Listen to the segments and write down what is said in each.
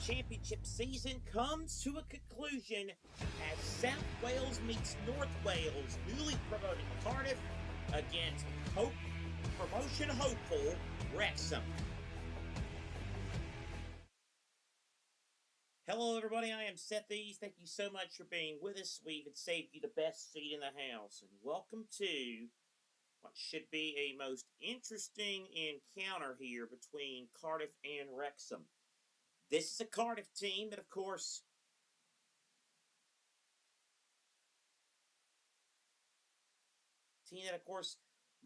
Championship season comes to a conclusion as South Wales meets North Wales, newly promoted Cardiff against promotion hopeful Wrexham. Hello everybody, I am Seth Eaves. Thank you so much for being with us. We even saved you the best seat in the house. And welcome to what should be a most interesting encounter here between Cardiff and Wrexham. This is a Cardiff team that, of course,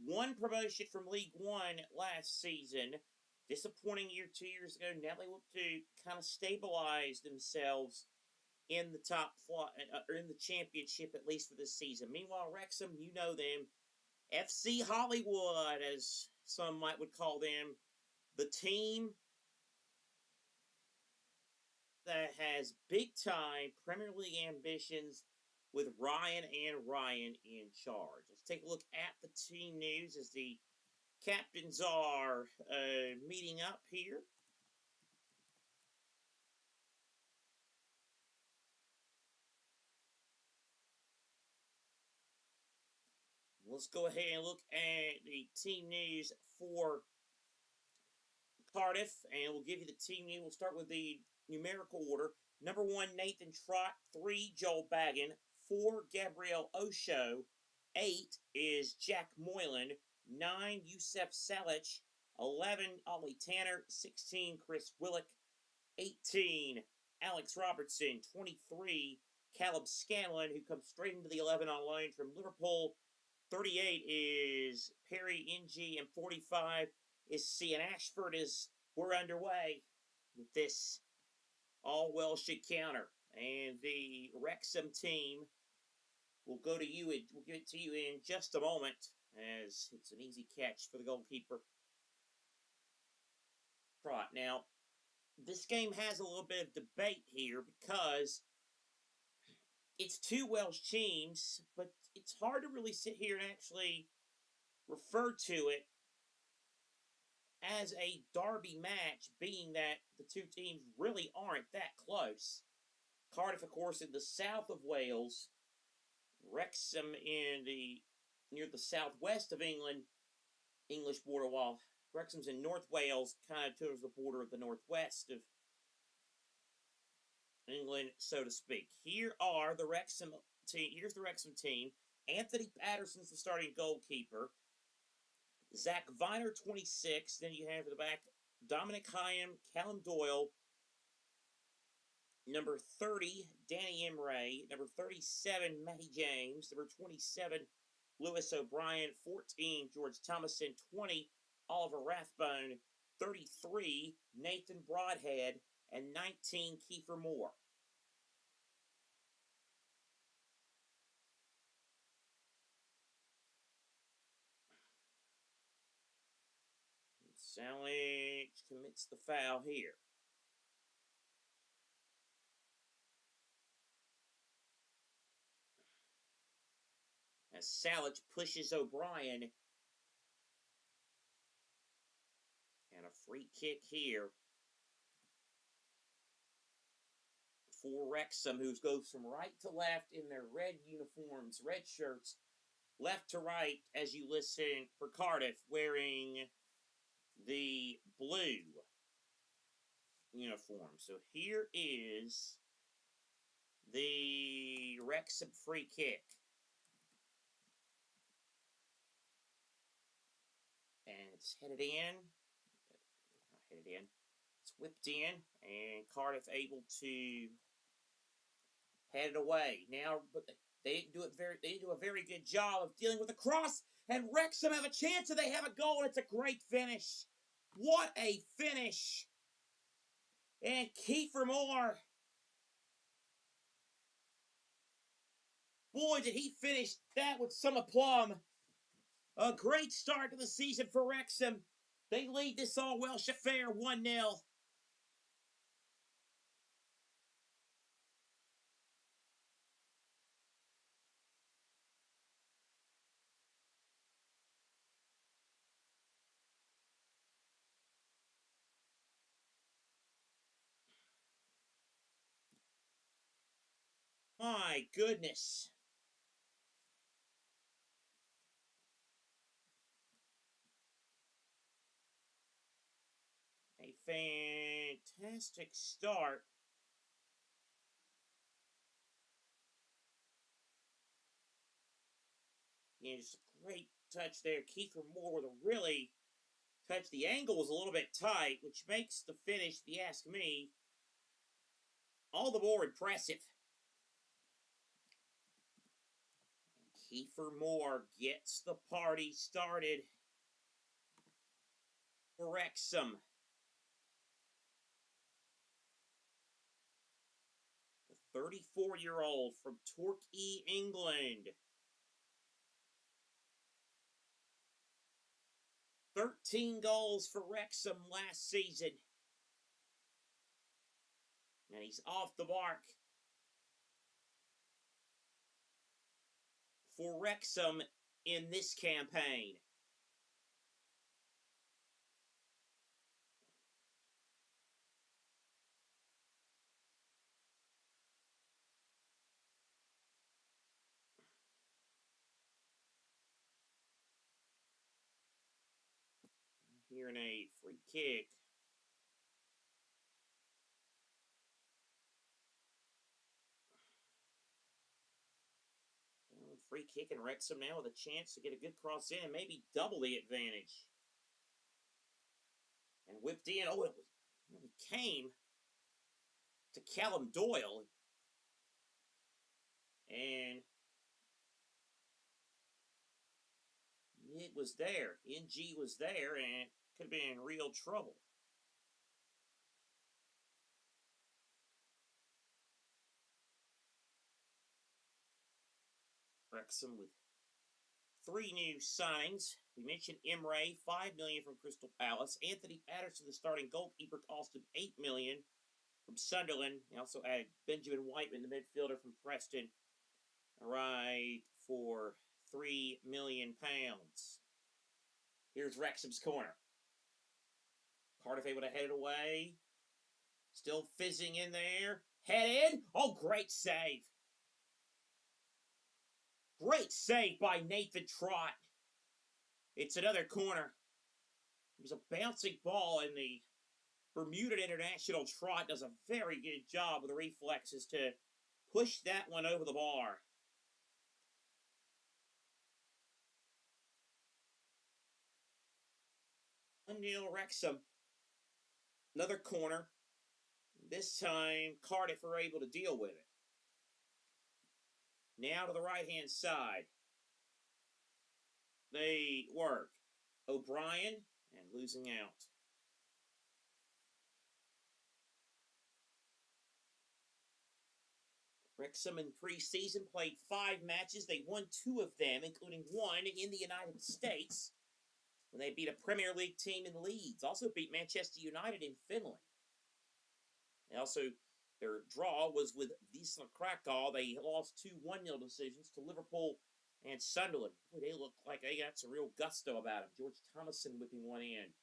won promotion from League One last season. Disappointing year 2 years ago. Now they look to kind of stabilize themselves in the top flight, or in the championship, at least for this season. Meanwhile, Wrexham, you know them, FC Hollywood, as some would call them, the team that has big-time Premier League ambitions with Ryan in charge. Let's take a look at the team news as the captains are meeting up here. Let's go ahead and look at the team news for Cardiff, and we'll give you the team news. We'll start with the numerical order. Number 1, Nathan Trott. 3, Joel Baggin. 4, Gabriel Osho. 8 is Jack Moylan. 9, Youssef Salic. 11, Ollie Tanner. 16, Chris Willick. 18, Alex Robertson. 23, Caleb Scanlon, who comes straight into the 11 on loan from Liverpool. 38 is Perry Ng, and 45 is Cian Ashford, as we're underway with this all-Welsh encounter. And the Wrexham team will go to you. We'll give it to you in just a moment, as it's an easy catch for the goalkeeper. Trot. Now, this game has a little bit of debate here because it's two Welsh teams, but it's hard to really sit here and actually refer to it as a derby match, being that the two teams really aren't that close. Cardiff, of course, in the south of Wales. Wrexham near the southwest of England, English border, while Wrexham's in North Wales, kind of towards the border of the northwest of England, so to speak. Here are the Wrexham team. Here's the Wrexham team. Anthony Patterson's the starting goalkeeper. Zach Viner, 26. Then you have at the back Dominic Hyam, Callum Doyle. Number 30, Danny Imray. Number 37, Matty James. Number 27, Lewis O'Brien. 14, George Thomason. 20, Oliver Rathbone. 33, Nathan Broadhead. And 19, Kiefer Moore. Salic commits the foul here. As Salic pushes O'Brien. And a free kick here for Wrexham, who goes from right to left in their red uniforms, red shirts, left to right as you listen for Cardiff, wearing the blue uniform. So here is the Wrexham free kick. And it's headed in. Not headed in. It's whipped in, and Cardiff able to head it away. Now, but they didn't do a very good job of dealing with the cross, and Wrexham have a chance, and they have a goal, and it's a great finish. What a finish! And Kiefer Moore. Boy, did he finish that with some aplomb. A great start to the season for Wrexham. They lead this all-Welsh affair 1-0. my goodness. A fantastic start. Yeah, just a great touch there. Kiefer Moore with a really touch. The angle was a little bit tight, which makes the finish, if you ask me, all the more impressive. Kiefer Moore gets the party started for Wrexham. The 34-year-old from Torquay, England. 13 goals for Wrexham last season. And he's off the mark for Wrexham in this campaign. Here in a free kick. Free kick and Wrexham now with a chance to get a good cross in and maybe double the advantage. And whipped in. Oh, it came to Callum Doyle. And it was there. NG was there, and could have been in real trouble. Wrexham with 3 new signings. We mentioned Emre, $5 million from Crystal Palace. Anthony Patterson, the starting goalkeeper, cost him $8 million from Sunderland. He also added Benjamin Whiteman, the midfielder from Preston, arrived for £3 million. Here's Wrexham's corner. Cardiff able to head it away. Still fizzing in there. Head in. Oh, great save. Great save by Nathan Trott. It's another corner. It was a bouncing ball, and the Bermuda international Trott does a very good job with the reflexes to push that one over the bar. 1-0 Wrexham. Another corner. This time, Cardiff are able to deal with it. Now to the right-hand side. They work. O'Brien and losing out. Wrexham in preseason played 5 matches. They won 2 of them, including 1 in the United States, when they beat a Premier League team in Leeds. Also beat Manchester United in Finland. They also, their draw was with Wisla Krakow. They lost 2 1-0 decisions to Liverpool and Sunderland. Boy, they look like they got some real gusto about them. George Thomason whipping one in.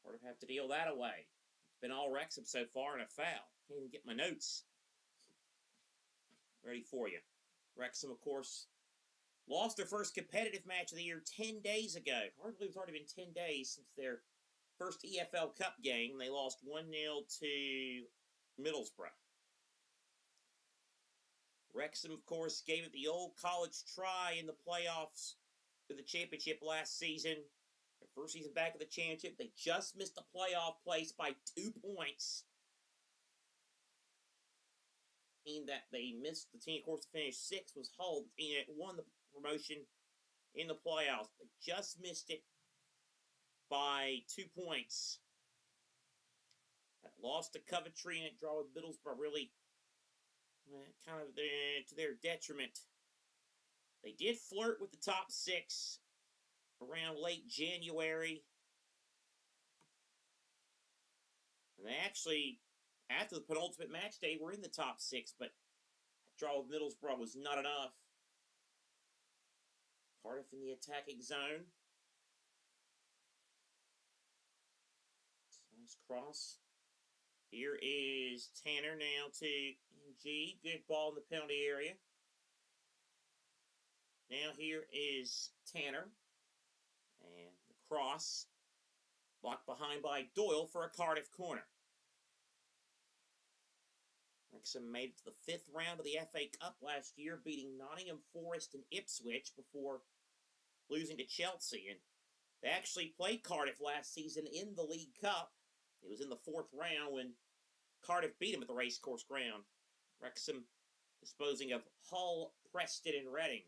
Cardiff have to deal that away. It's been all Wrexham so far and a foul. Can't even get my notes ready for you. Wrexham, of course, lost their first competitive match of the year 10 days ago. Hard to believe it's already been 10 days since their first EFL Cup game. They lost 1-0 to Middlesbrough. Wrexham, of course, gave it the old college try in the playoffs for the championship last season. Their first season back in the championship. They just missed the playoff place by 2 points. That they missed. The team, of course, to finish 6th was Hull. The team that won the promotion in the playoffs. They just missed it by 2 points. That lost to Coventry and it draw with Middlesbrough really kind of to their detriment. They did flirt with the top 6 around late January. And they actually, after the penultimate match day, were in the top 6, but that draw with Middlesbrough was not enough. Cardiff in the attacking zone. Nice cross. Here is Tanner now to NG. Good ball in the penalty area. Now here is Tanner. And the cross. Blocked behind by Doyle for a Cardiff corner. Wrexham made it to the 5th round of the FA Cup last year, beating Nottingham Forest and Ipswich before losing to Chelsea. And they actually played Cardiff last season in the League Cup. It was in the 4th round when Cardiff beat them at the Racecourse Ground. Wrexham disposing of Hull, Preston, and Reading.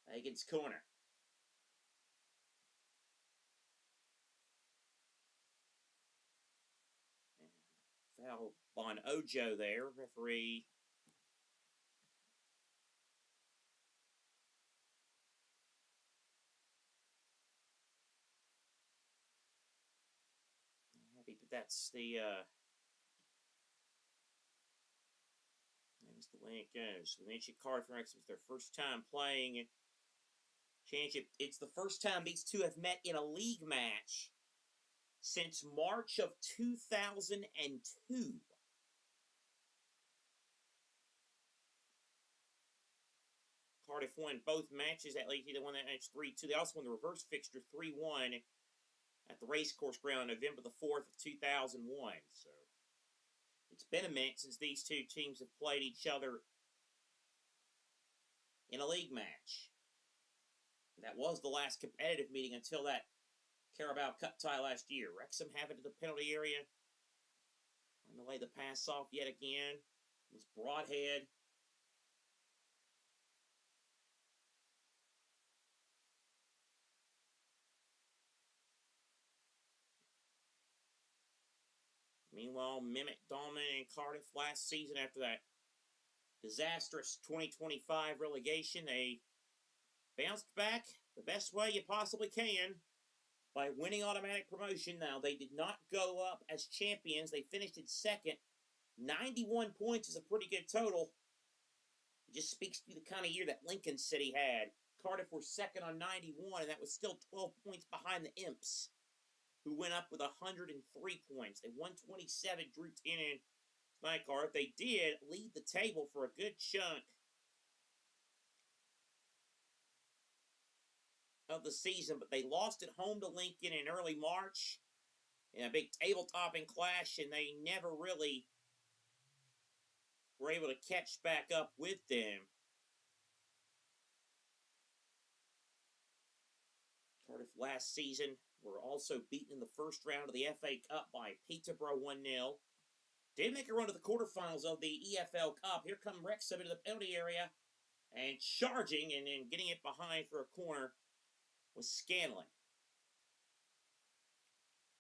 Hagen's corner. And foul on Ojo there. Referee happy, but that's the that's the way it goes. The Championship Cardiff Wrexham is their first time playing Championship. It's the first time these two have met in a league match since March of 2002. Cardiff won both matches. At least they won that match 3-2. They also won the reverse fixture 3-1 at the Racecourse Ground on November the 4th of 2001. So it's been a minute since these two teams have played each other in a league match. That was the last competitive meeting until that Carabao Cup tie last year. Wrexham have it to the penalty area. Trying to lay the pass off yet again. It was Broadhead. Meanwhile, Mehmet Dalman and Cardiff last season, after that disastrous 2025 relegation, they bounced back the best way you possibly can by winning automatic promotion. Now, they did not go up as champions. They finished in 2nd. 91 points is a pretty good total. It just speaks to the kind of year that Lincoln City had. Cardiff were 2nd on 91, and that was still 12 points behind the Imps, who went up with 103 points. They won 27, drew 10 in tonight, Cardiff. They did lead the table for a good chunk of the season, but they lost at home to Lincoln in early March in a big table-topping clash, and they never really were able to catch back up with them. Cardiff last season were also beaten in the first round of the FA Cup by Peterborough 1-0. Did make a run to the quarterfinals of the EFL Cup. Here come Wrexham into the penalty area and charging and then getting it behind for a corner was Scanlon.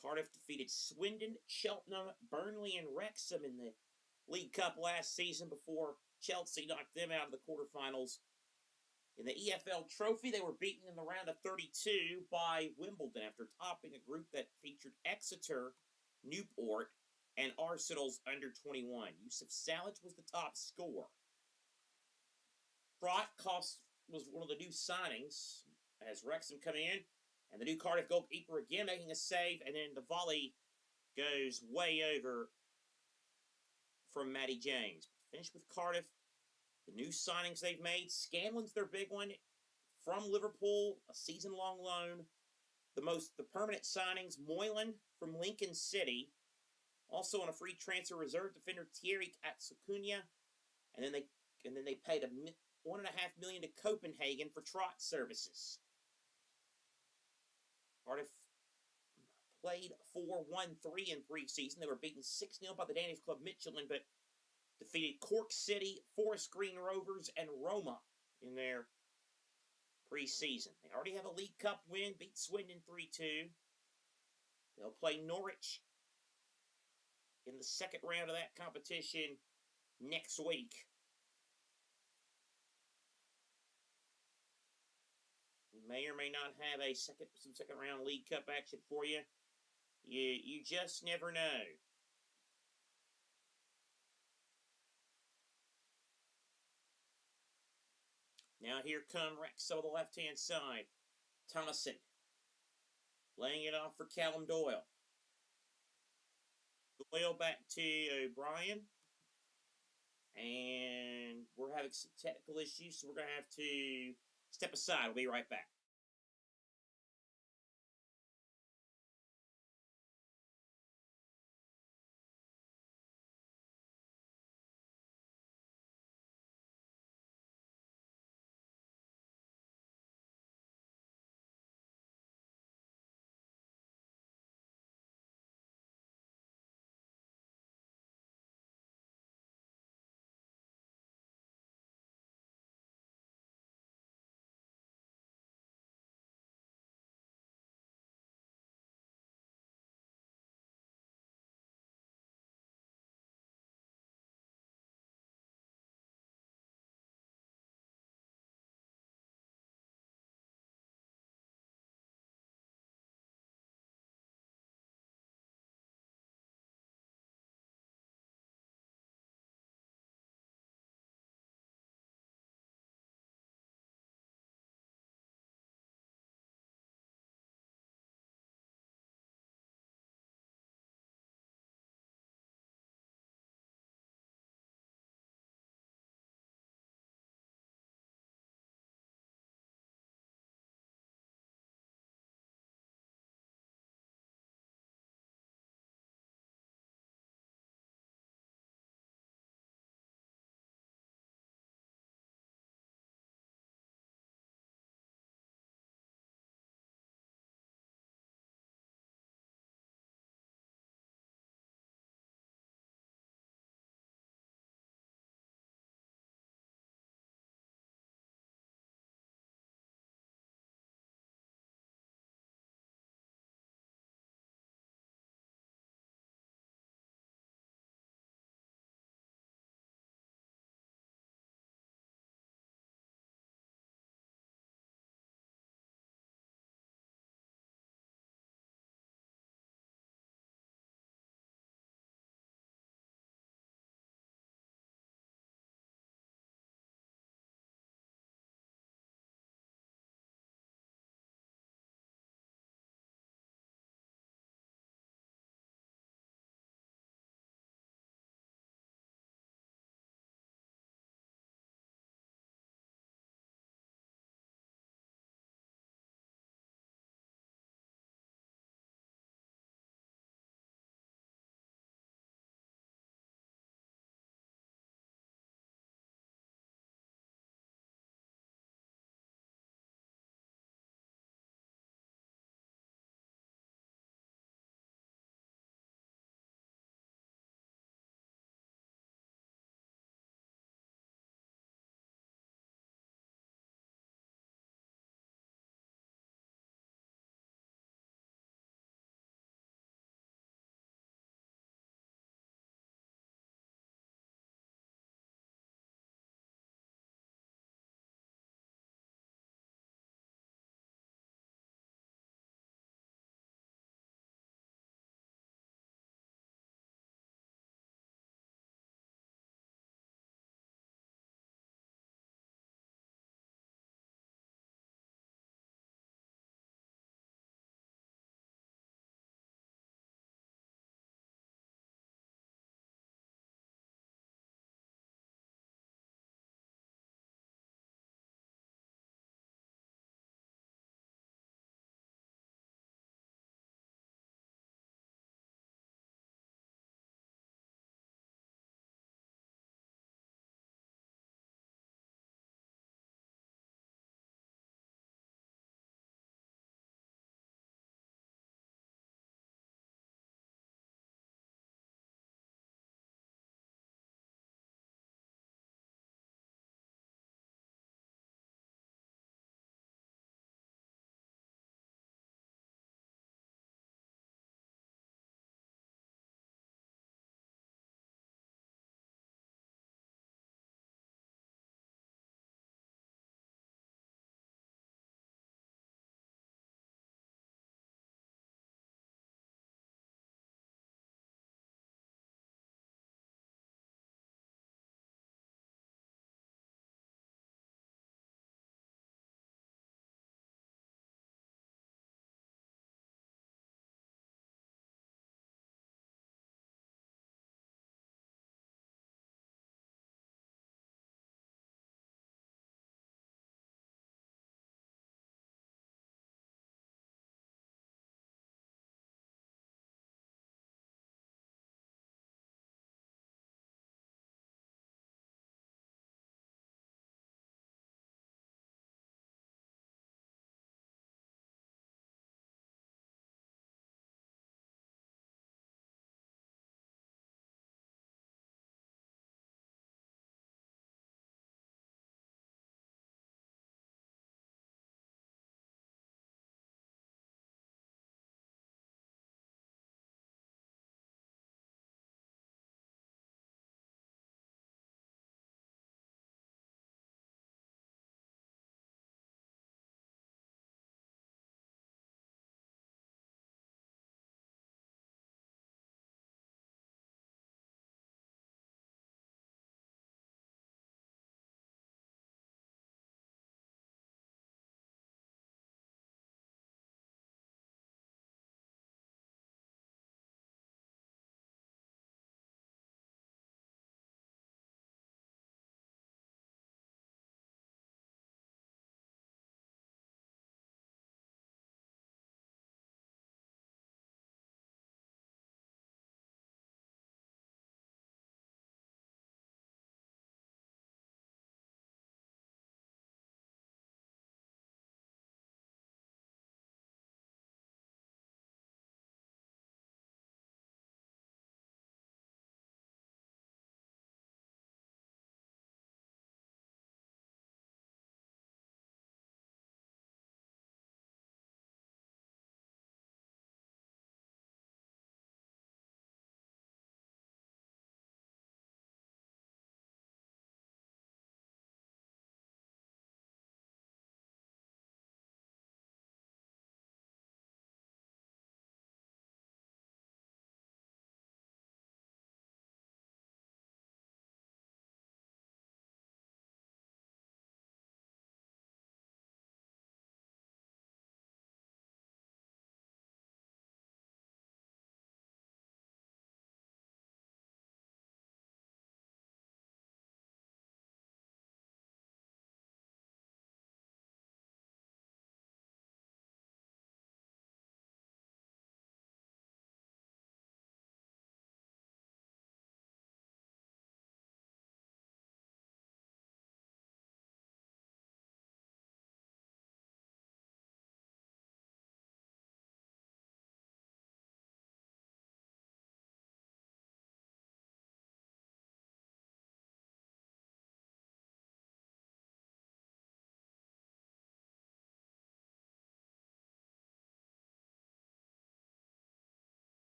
Cardiff defeated Swindon, Cheltenham, Burnley, and Wrexham in the League Cup last season before Chelsea knocked them out of the quarterfinals. In the EFL Trophy, they were beaten in the round of 32 by Wimbledon after topping a group that featured Exeter, Newport, and Arsenal's under-21. Yusuf Salic was the top scorer. Trott was one of the new signings as Wrexham come in, and the new Cardiff goalkeeper again making a save, and then the volley goes way over from Matty James. Finished with Cardiff. The new signings they've made, Scanlon's their big one from Liverpool, a season-long loan. The permanent signings, Moylan from Lincoln City, also on a free transfer, reserve defender Thierry Katsukunya, and then they paid $1.5 million to Copenhagen for Trott services. Cardiff played 4-1-3 in preseason. They were beaten 6-0 by the Danish club Midtjylland, but defeated Cork City, Forest Green Rovers, and Roma in their preseason. They already have a League Cup win, beat Swindon 3-2. They'll play Norwich in the 2nd round of that competition next week. We may or may not have some second round League Cup action for you. You just never know. Now here come Wrexham on the left-hand side. Thomason laying it off for Callum Doyle. Doyle back to O'Brien. And we're having some technical issues, so we're going to have to step aside. We'll be right back.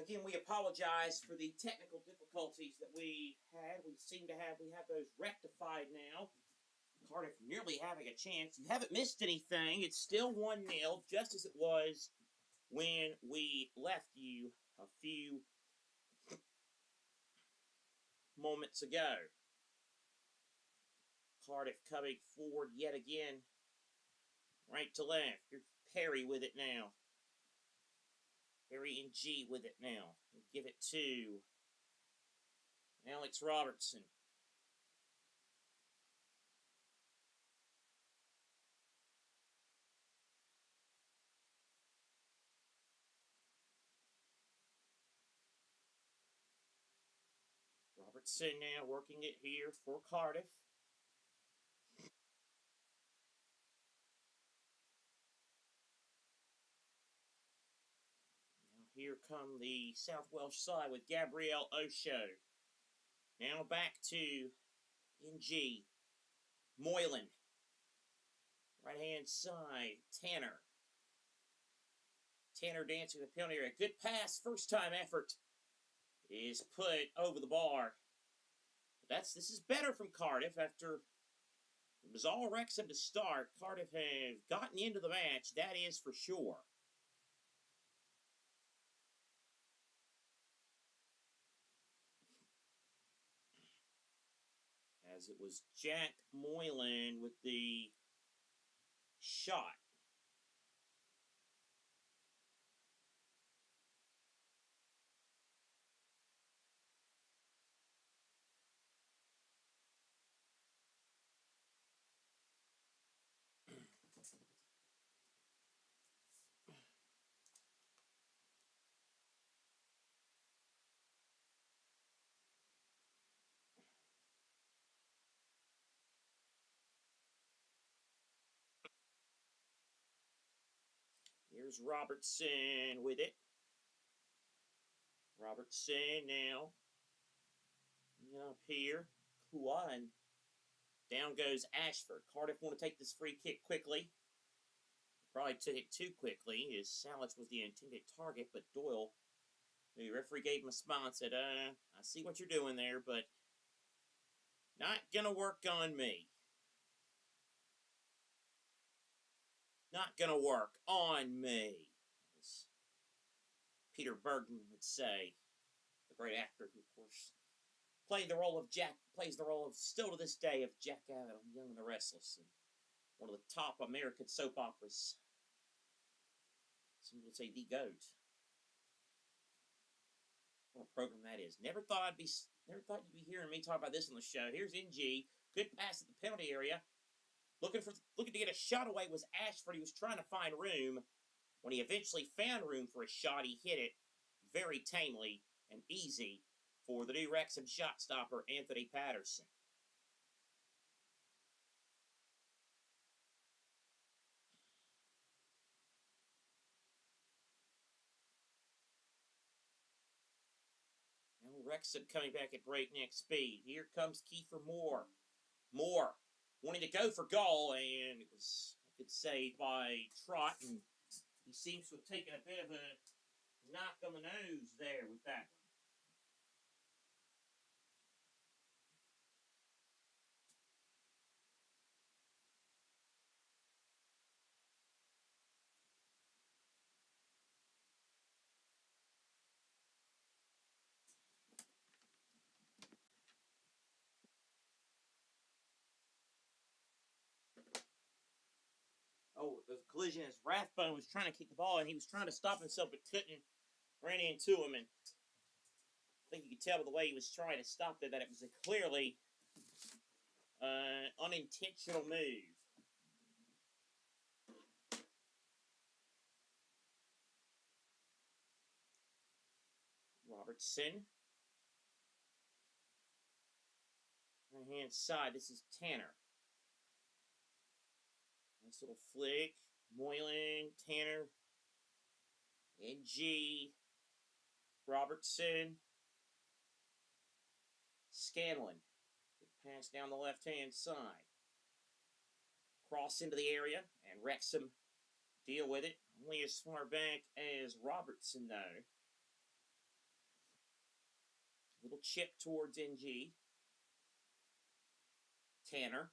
Again, we apologize for the technical difficulties that we had. We have those rectified now. Cardiff nearly having a chance. You haven't missed anything. It's still 1-0, just as it was when we left you a few moments ago. Cardiff coming forward yet again. Right to left. Here's Perry with it now. Perry and G with it now. We'll give it to Alex Robertson. Robertson now working it here for Cardiff. Now here come the South Welsh side with Gabrielle Osho. Now back to NG. Moylan. Right hand side. Tanner. Tanner dancing the penalty area. Good pass. First time effort is put over the bar. This is better from Cardiff after it was all Wrexham to start. Cardiff have gotten into the match, that is for sure. As it was Jack Moylan with the shot. Here's Robertson with it. Robertson now. Up here. Kuan. Down goes Ashford. Cardiff want to take this free kick quickly. Probably took it too quickly, as Salas was the intended target, but Doyle, the referee, gave him a smile and said, I see what you're doing there, but not gonna work on me. Not gonna work on me, as Peter Bergman would say, the great actor who, of course, plays the role of, still to this day, of Jack Abbott on Young and the Restless, and one of the top American soap operas. Some would say the GOAT. What a program that is. Never thought you'd be hearing me talk about this on the show. Here's NG. Good pass at the penalty area. Looking to get a shot away was Ashford. He was trying to find room. When he eventually found room for a shot, he hit it very tamely and easy for the new Wrexham shot stopper, Anthony Patterson. Now Wrexham coming back at breakneck speed. Here comes Kiefer Moore. Moore wanting to go for goal, and it was a good save by Trott, and he seems to have taken a bit of a knock on the nose there with that one. Oh, there was a collision as Rathbone was trying to kick the ball, and he was trying to stop himself but couldn't. Ran into him, and I think you could tell by the way he was trying to stop it that it was a clearly unintentional move. Robertson. Right-hand side, this is Tanner. Nice little flick. Moylan, Tanner, NG, Robertson, Scanlon. Good pass down the left-hand side. Cross into the area, and Wrexham deal with it. Only as far back as Robertson, though. Little chip towards NG. Tanner.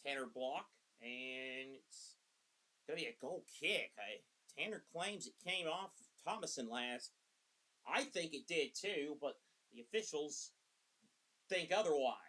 Tanner block, and it's going to be a goal kick. Tanner claims it came off Thomason last. I think it did too, but the officials think otherwise.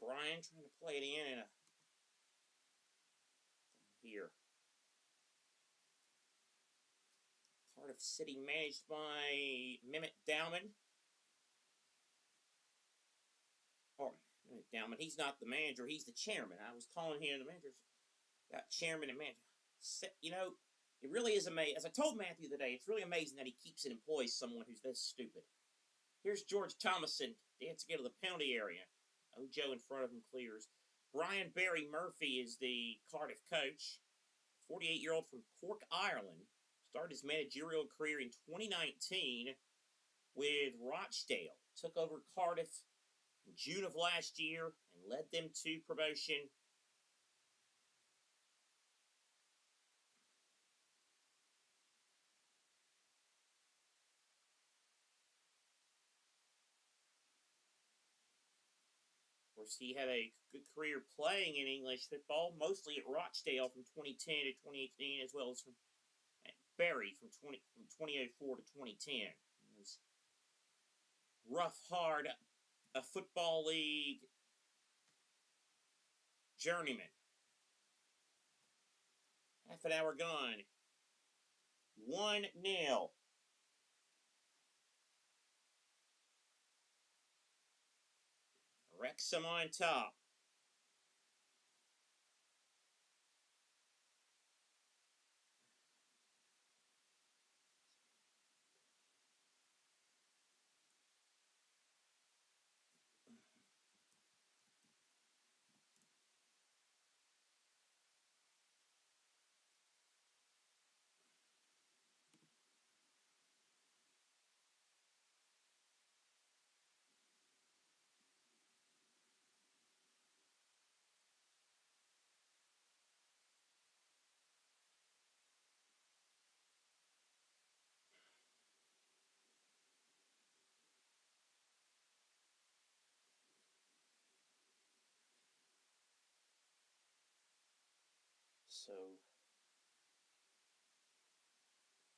O'Brien trying to play it in here. Cardiff City managed by Mehmet Dowman. Or Mehmet Dowman, he's not the manager, he's the chairman. I was calling him the manager. Got chairman and manager. You know, it really is amazing. As I told Matthew today, it's really amazing that he keeps and employs someone who's this stupid. Here's George Thomason dancing into the penalty area. Ojo in front of him clears. Brian Barry Murphy is the Cardiff coach. 48-year-old from Cork, Ireland. Started his managerial career in 2019 with Rochdale. Took over Cardiff in June of last year and led them to promotion. Of course, he had a good career playing in English football, mostly at Rochdale from 2010 to 2018, as well as from Barry from 2004 to 2010. It was rough, hard, a football league journeyman. Half an hour gone. 1-0. Wrexham on top. So,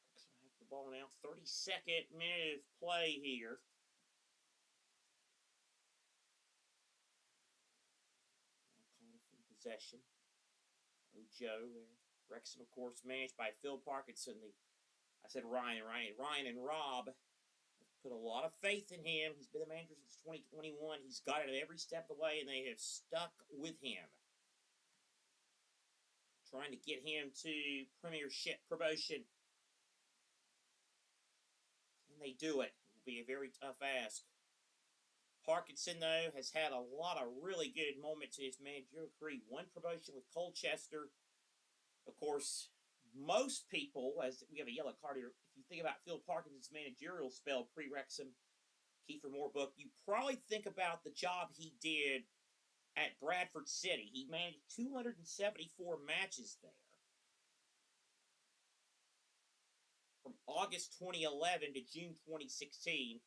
Wrexham have the ball now. 32nd minute of play here. Cardiff in possession. Ojo there. Wrexham, of course, managed by Phil Parkinson. I said Ryan and Rob have put a lot of faith in him. He's been the manager since 2021. He's got it every step of the way, and they have stuck with him. Trying to get him to Premiership promotion. Can they do it? It will be a very tough ask. Parkinson, though, has had a lot of really good moments in his managerial career. One promotion with Colchester. Of course, most people, as we have a yellow card here, if you think about Phil Parkinson's managerial spell pre-Wrexham, Kiefer Moore book, you probably think about the job he did at Bradford City. He managed 274 matches there. From August 2011 to June 2016.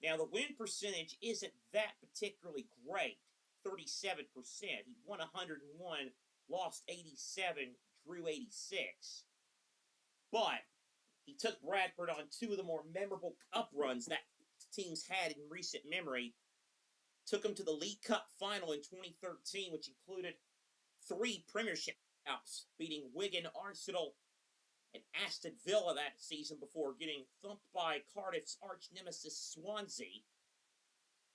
Now, the win percentage isn't that particularly great, 37%. He won 101, lost 87, drew 86. But he took Bradford on two of the more memorable cup runs that teams had in recent memory. Took them to the League Cup final in 2013, which included 3 Premiership cups, beating Wigan, Arsenal, at Aston Villa that season before getting thumped by Cardiff's arch nemesis Swansea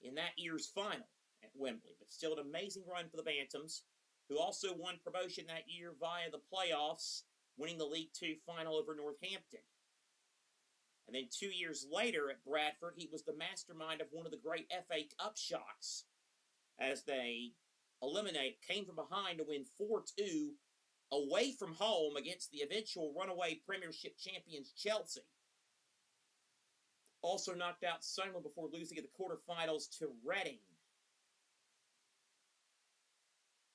in that year's final at Wembley. But still an amazing run for the Bantams, who also won promotion that year via the playoffs, winning the League Two final over Northampton. And then 2 years later at Bradford, he was the mastermind of one of the great FA Cup shocks as they came from behind to win 4-2 away from home against the eventual runaway Premiership champions Chelsea. Also knocked out Sunderland before losing in the quarterfinals to Reading.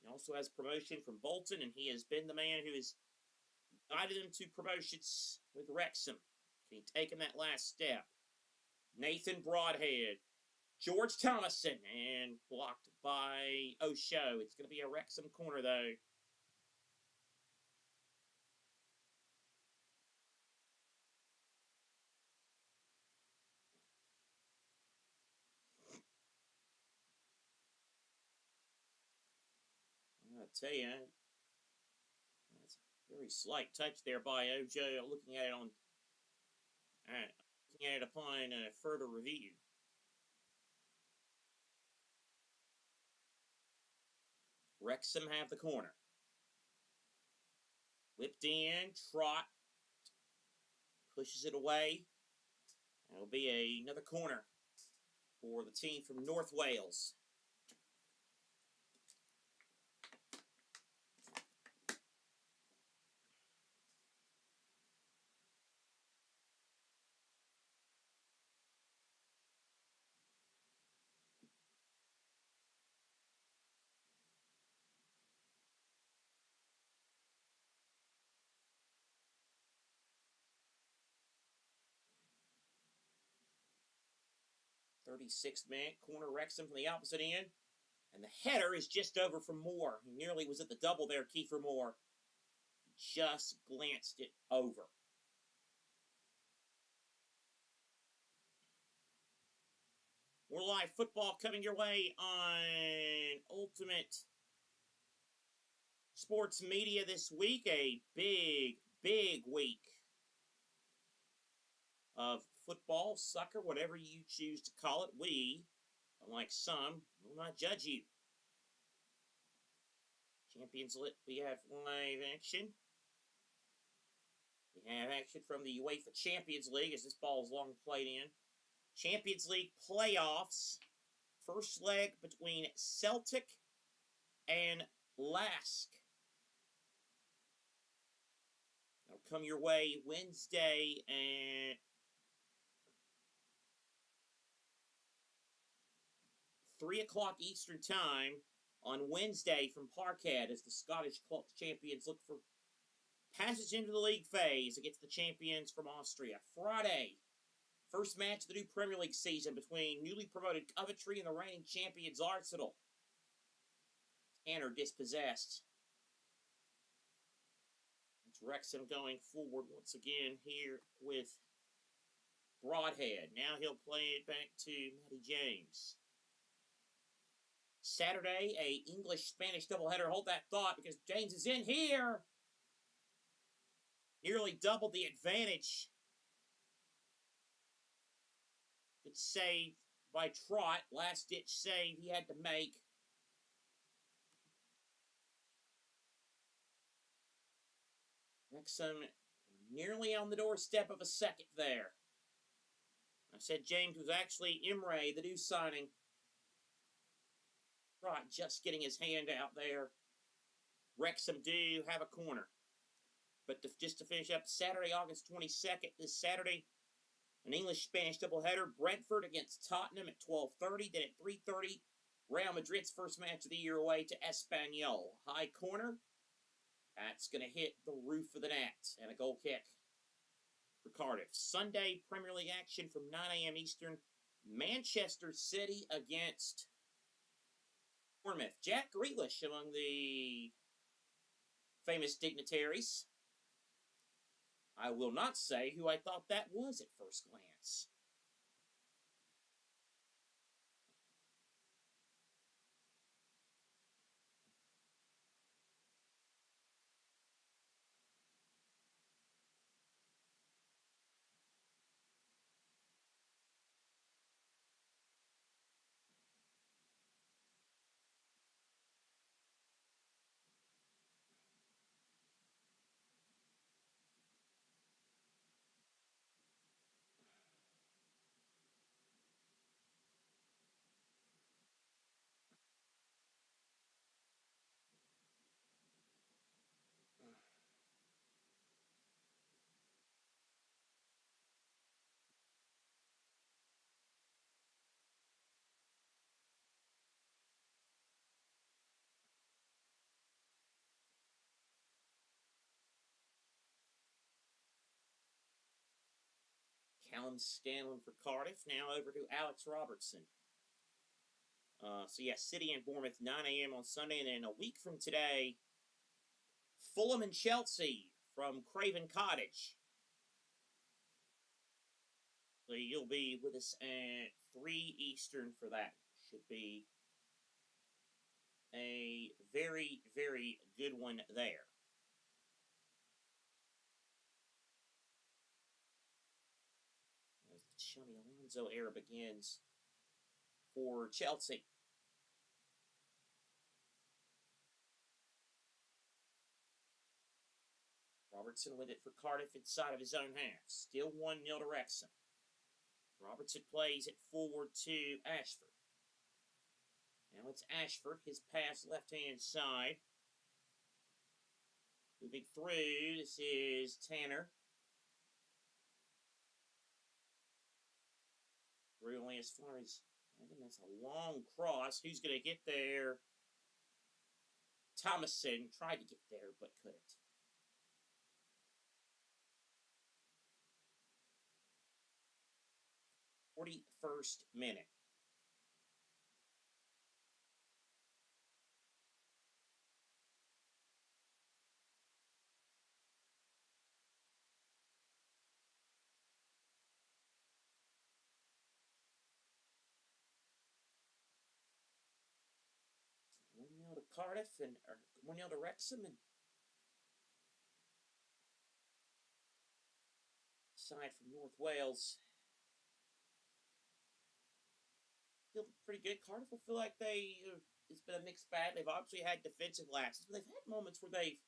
He also has promotion from Bolton, and he has been the man who has guided them to promotions with Wrexham. Can he take him that last step? Nathan Broadhead, George Thomason, and blocked by Osho. It's going to be a Wrexham corner, though. I'll tell you, that's a very slight touch there by Ojo. Looking at it upon further review. Wrexham have the corner. Whipped in, Trot pushes it away. That'll be another corner for the team from North Wales. .36 minute, corner Wrexham from the opposite end. And the header is just over from Moore. He nearly was at the double there, Kiefer Moore. Just glanced it over. More live football coming your way on Ultimate Sports Media this week. A big, big week of football, soccer, whatever you choose to call it. We, unlike some, will not judge you. Champions League, we have live action. We have action from the UEFA Champions League as this ball is long played in. Champions League playoffs. First leg between Celtic and Lask. That'll come your way Wednesday at 3 o'clock Eastern Time on Wednesday from Parkhead as the Scottish club champions look for passage into the league phase against the champions from Austria. Friday, first match of the new Premier League season between newly promoted Coventry and the reigning champions Arsenal. Tanner dispossessed. It's Wrexham going forward once again here with Broadhead. Now he'll play it back to Matty James. Saturday, a English-Spanish doubleheader. Hold that thought because James is in here. Nearly doubled the advantage. Good save by Trot. Last-ditch save he had to make. Wrexham nearly on the doorstep of a second there. I said James was actually Imre, the new signing. Trot just getting his hand out there. Wrexham do have a corner. But just to finish up, Saturday, August 22nd, this Saturday, an English-Spanish doubleheader. Brentford against Tottenham at 12:30. Then at 3:30, Real Madrid's first match of the year away to Espanyol. High corner. That's going to hit the roof of the net. And a goal kick for Cardiff. Sunday, Premier League action from 9 a.m. Eastern. Manchester City against Bournemouth. Jack Grealish among the famous dignitaries. I will not say who I thought that was at first glance. Callum Scanlon for Cardiff. Now over to Alex Robertson. So yeah, City and Bournemouth, 9 a.m. on Sunday, and then a week from today, Fulham and Chelsea from Craven Cottage. So you'll be with us at 3 Eastern for that. Should be a very, very good one there. As the Xabi Alonso era begins for Chelsea. Robertson with it for Cardiff inside of his own half. Still 1-0 to Wrexham. Robertson plays it forward to Ashford. Now it's Ashford, his pass left-hand side. Moving through, this is Tanner. Through only as far as, I think that's a long cross. Who's going to get there? Thomason tried to get there, but couldn't. 41st minute. To Cardiff and 1-0 to Wrexham, and side from North Wales. Feel pretty good. Cardiff will feel like it's been a mixed bag. They've obviously had defensive lapses, but they've had moments where they've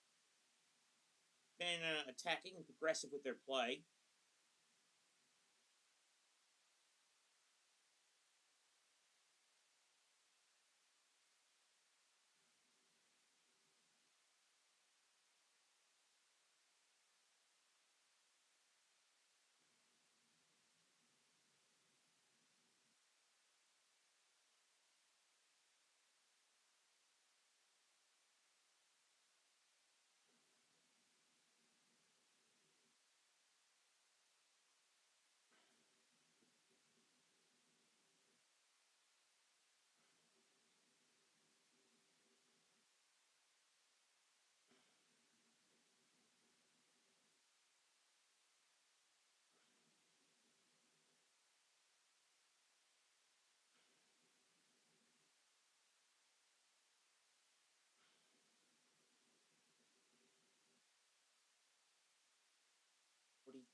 been attacking and progressive with their play.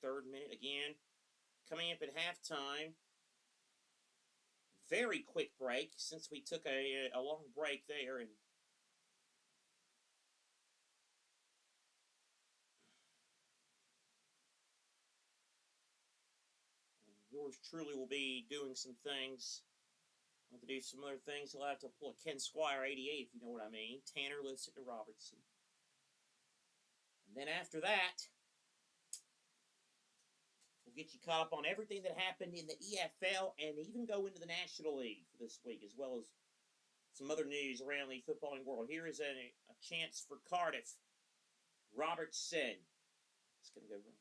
Third minute again. Coming up at halftime. Very quick break since we took a long break there. And yours truly will be doing some things. I'll have to do some other things. He'll have to pull a Ken Squire 88, if you know what I mean. Tanner lifts it to Robertson. And then after that, we'll get you caught up on everything that happened in the EFL and even go into the National League for this week, as well as some other news around the footballing world. Here is a chance for Cardiff. Robertson. It's going to go wrong.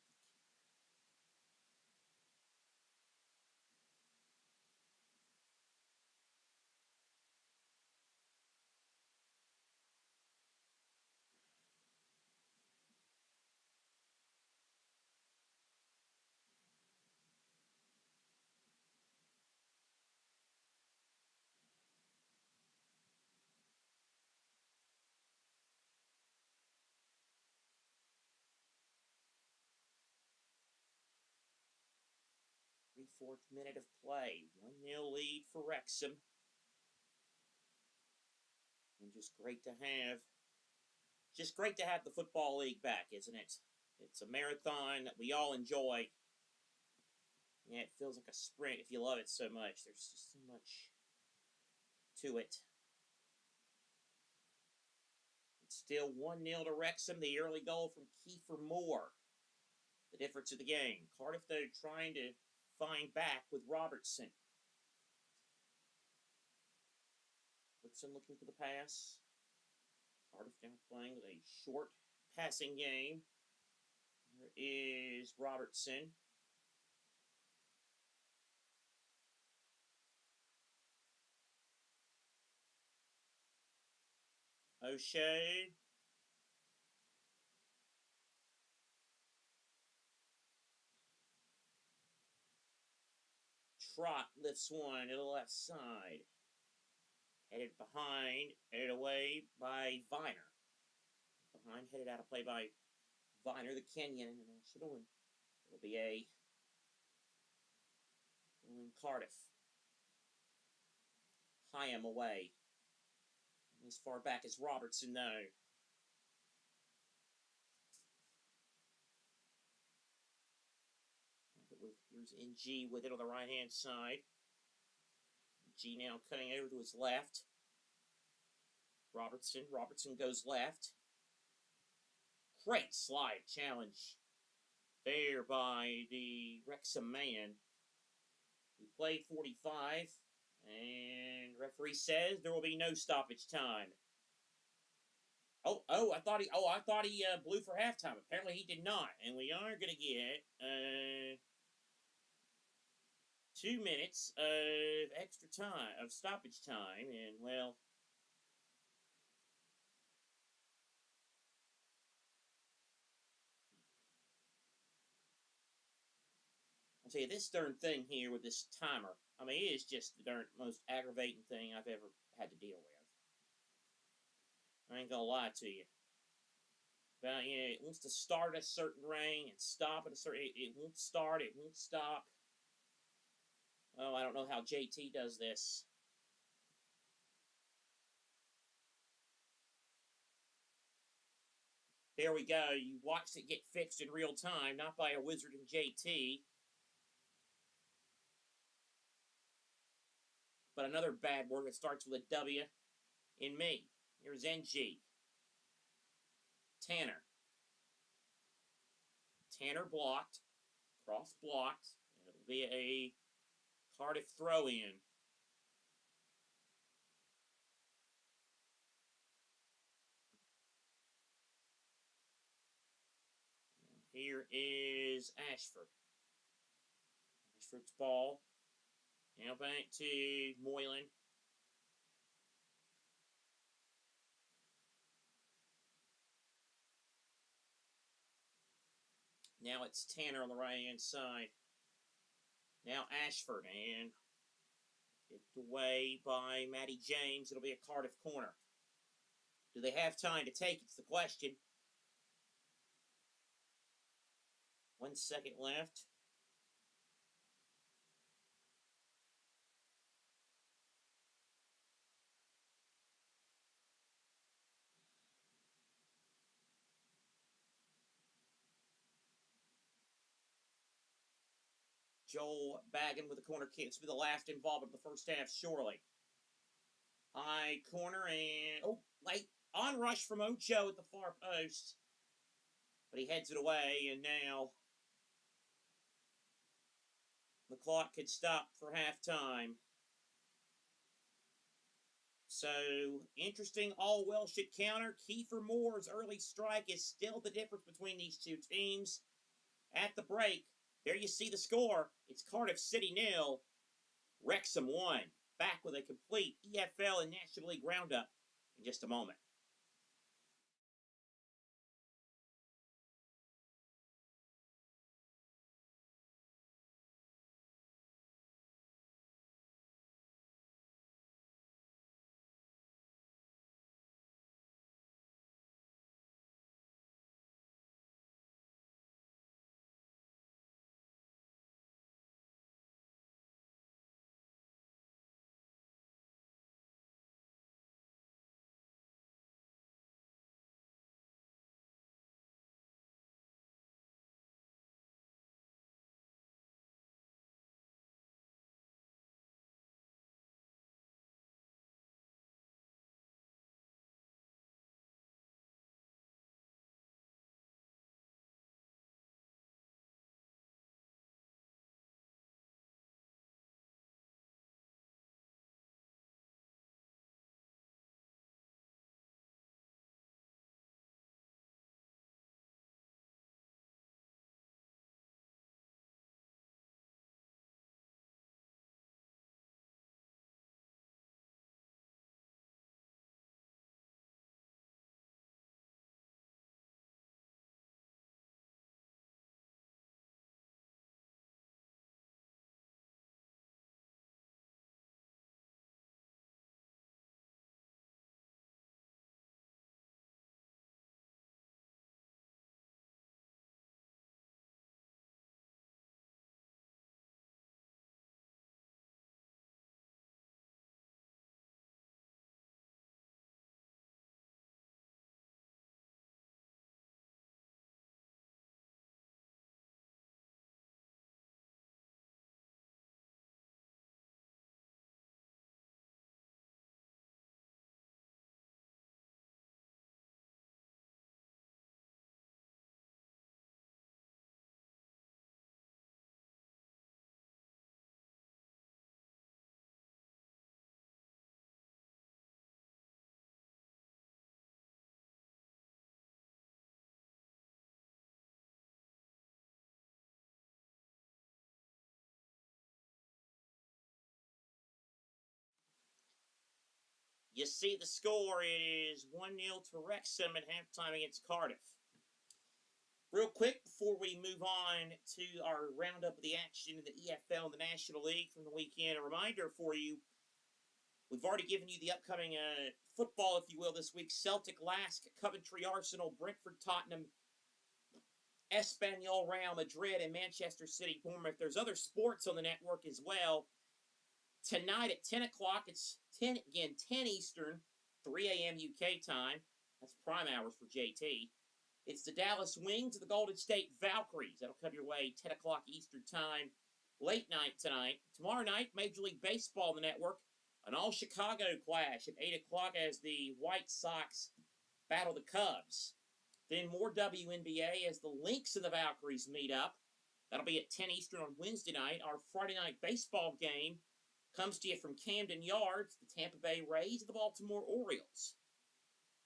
34th minute of play. 1-0 lead for Wrexham. And just great to have the Football League back, isn't it? It's a marathon that we all enjoy. Yeah, it feels like a sprint if you love it so much. There's just so much to it. It's still 1-0 to Wrexham. The early goal from Kiefer Moore. The difference of the game. Cardiff, though, trying to find back with Robertson. Robertson looking for the pass. Cardiff now playing with a short passing game. There is Robertson. O'Shea. Trot lifts one to the left side. Headed behind, headed away by Viner. Behind, headed out of play by Viner, the Kenyan international. And it'll be a in Cardiff. Hyam away. As far back as Robertson, though. Here's NG with it on the right-hand side. G now cutting over to his left. Robertson goes left. Great slide challenge there by the Wrexham man. We played 45, and referee says there will be no stoppage time. I thought he blew for halftime. Apparently he did not, and we are going to get 2 minutes of extra time, of stoppage time, and well, I'll tell you this darn thing here with this timer. I mean, it is just the darn most aggravating thing I've ever had to deal with. I ain't gonna lie to you. But it wants to start at a certain ring and stop at a certain. It won't start. It won't stop. Oh, I don't know how JT does this. There we go. You watched it get fixed in real time, not by a wizard in JT. But another bad word that starts with a W in me. Here's NG. Tanner. Tanner blocked. Cross blocked. It'll be a Cardiff throw-in. Here is Ashford. Ashford's ball. Now back to Moylan. Now it's Tanner on the right-hand side. Now Ashford, and kicked away by Matty James. It'll be a Cardiff corner. Do they have time to take? It's the question. 1 second left. Joel Baggin with the corner kick. This will be the last involvement of the first half, surely. High corner and late onrush from Ocho at the far post. But he heads it away, and now the clock could stop for halftime. So, interesting all should counter. Kiefer Moore's early strike is still the difference between these two teams. At the break, there you see the score. It's Cardiff City 0, Wrexham 1. Back with a complete EFL and National League roundup in just a moment. You see the score. It is 1-0 to Wrexham at halftime against Cardiff. Real quick, before we move on to our roundup of the action in the EFL and the National League from the weekend, a reminder for you, we've already given you the upcoming football, if you will, this week. Celtic, Lask, Coventry, Arsenal, Brentford, Tottenham, Espanyol, Real Madrid, and Manchester City, Bournemouth. There's other sports on the network as well. Tonight at 10 o'clock, it's 10 Eastern, 3 a.m. UK time. That's prime hours for JT. It's the Dallas Wings of the Golden State Valkyries. That'll come your way 10 o'clock Eastern time. Late night tonight. Tomorrow night, Major League Baseball on the network. An all-Chicago clash at 8 o'clock as the White Sox battle the Cubs. Then more WNBA as the Lynx and the Valkyries meet up. That'll be at 10 Eastern on Wednesday night. Our Friday night baseball game comes to you from Camden Yards, the Tampa Bay Rays and the Baltimore Orioles.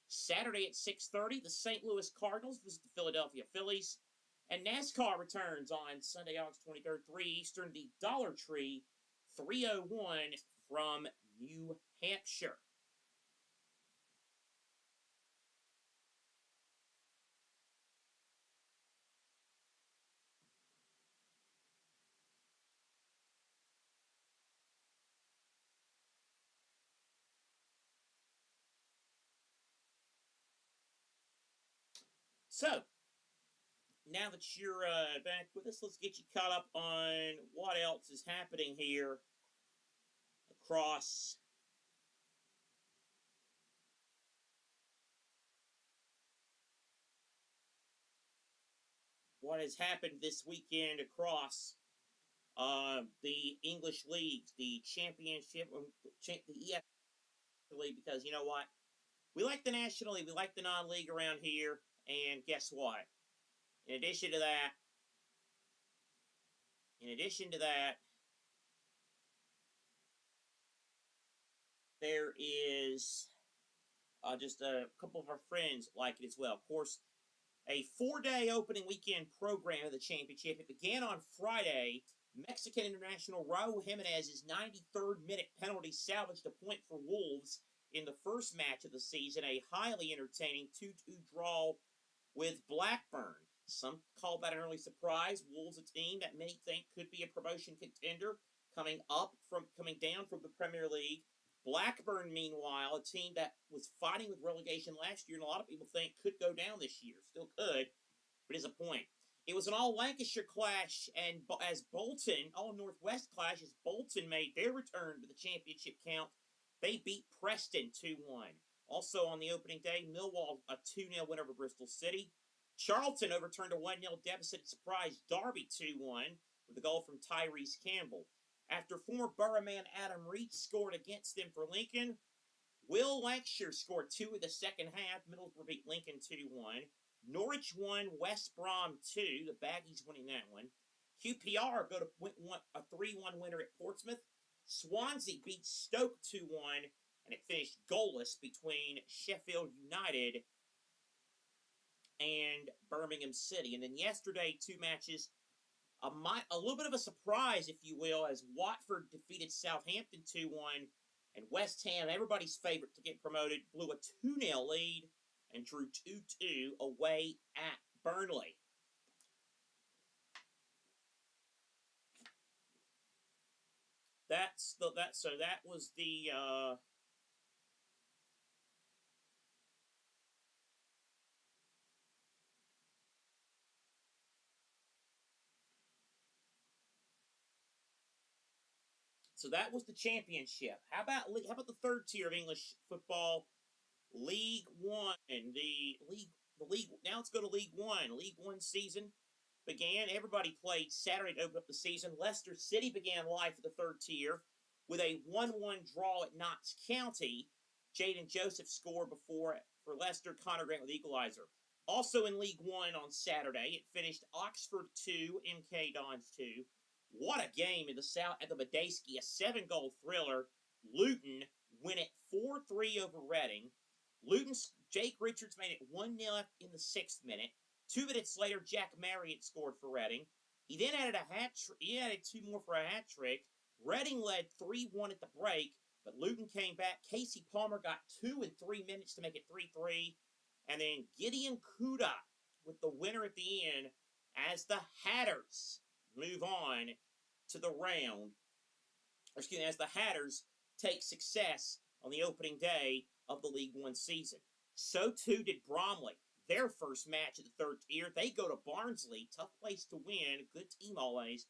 Saturday at 6:30, the St. Louis Cardinals visit the Philadelphia Phillies. And NASCAR returns on Sunday, August 23rd, 3 Eastern, the Dollar Tree 301 from New Hampshire. So, now that you're back with us, let's get you caught up on what else is happening here across what has happened this weekend across the English leagues, the championship, the EFL league, because you know what? We like the National League, we like the non-league around here, and guess what? In addition to that, there is just a couple of our friends like it as well. Of course, a 4-day opening weekend program of the championship. It began on Friday. Mexican international Raul Jimenez's 93rd minute penalty salvaged a point for Wolves in the first match of the season, a highly entertaining 2-2 draw with Blackburn. Some call that an early surprise. Wolves, a team that many think could be a promotion contender coming down from the Premier League. Blackburn, meanwhile, a team that was fighting with relegation last year, and a lot of people think could go down this year. Still could, but is a point. It was an all-Lancashire clash, and as Bolton, all-Northwest clash, as Bolton made their return to the championship count, they beat Preston 2-1. Also on the opening day, Millwall, a 2-0 win over Bristol City. Charlton overturned a 1-0 deficit and surprised Derby 2-1 with a goal from Tyrese Campbell. After former Borough man Adam Reach scored against them for Lincoln, Will Lancashire scored 2 in the second half. Middlesbrough beat Lincoln 2-1. Norwich won, West Brom 2. The Baggies winning that one. QPR go to a 3-1 winner at Portsmouth. Swansea beat Stoke 2-1, and it finished goalless between Sheffield United and Birmingham City. And then yesterday, 2 matches. A little bit of a surprise, if you will, as Watford defeated Southampton 2-1, and West Ham, everybody's favorite to get promoted, blew a 2-0 lead and drew 2-2 away at Burnley. So that was the championship. How about the third tier of English football, League One? The league. Now let's go to League One. League One season began. Everybody played Saturday to open up the season. Leicester City began life at the third tier with a 1-1 draw at Notts County. Jaden Joseph scored for Leicester. Connor Grant with equalizer. Also in League One on Saturday, it finished Oxford 2, MK Dons 2. What a game in the South at the Medeski, a 7-goal thriller. Luton win it 4-3 over Reading. Luton's Jake Richards made it 1-0 in the 6th minute. 2 minutes later, Jack Marriott scored for Reading. He then added 2 more for a hat trick. Reading led 3-1 at the break. But Luton came back. Casey Palmer got 2 in 3 minutes to make it 3-3. And then Gideon Kuda with the winner at the end as the Hatters move on to the round. As the Hatters take success on the opening day of the League One season. So too did Bromley. Their first match of the third tier. They go to Barnsley. Tough place to win. Good team always.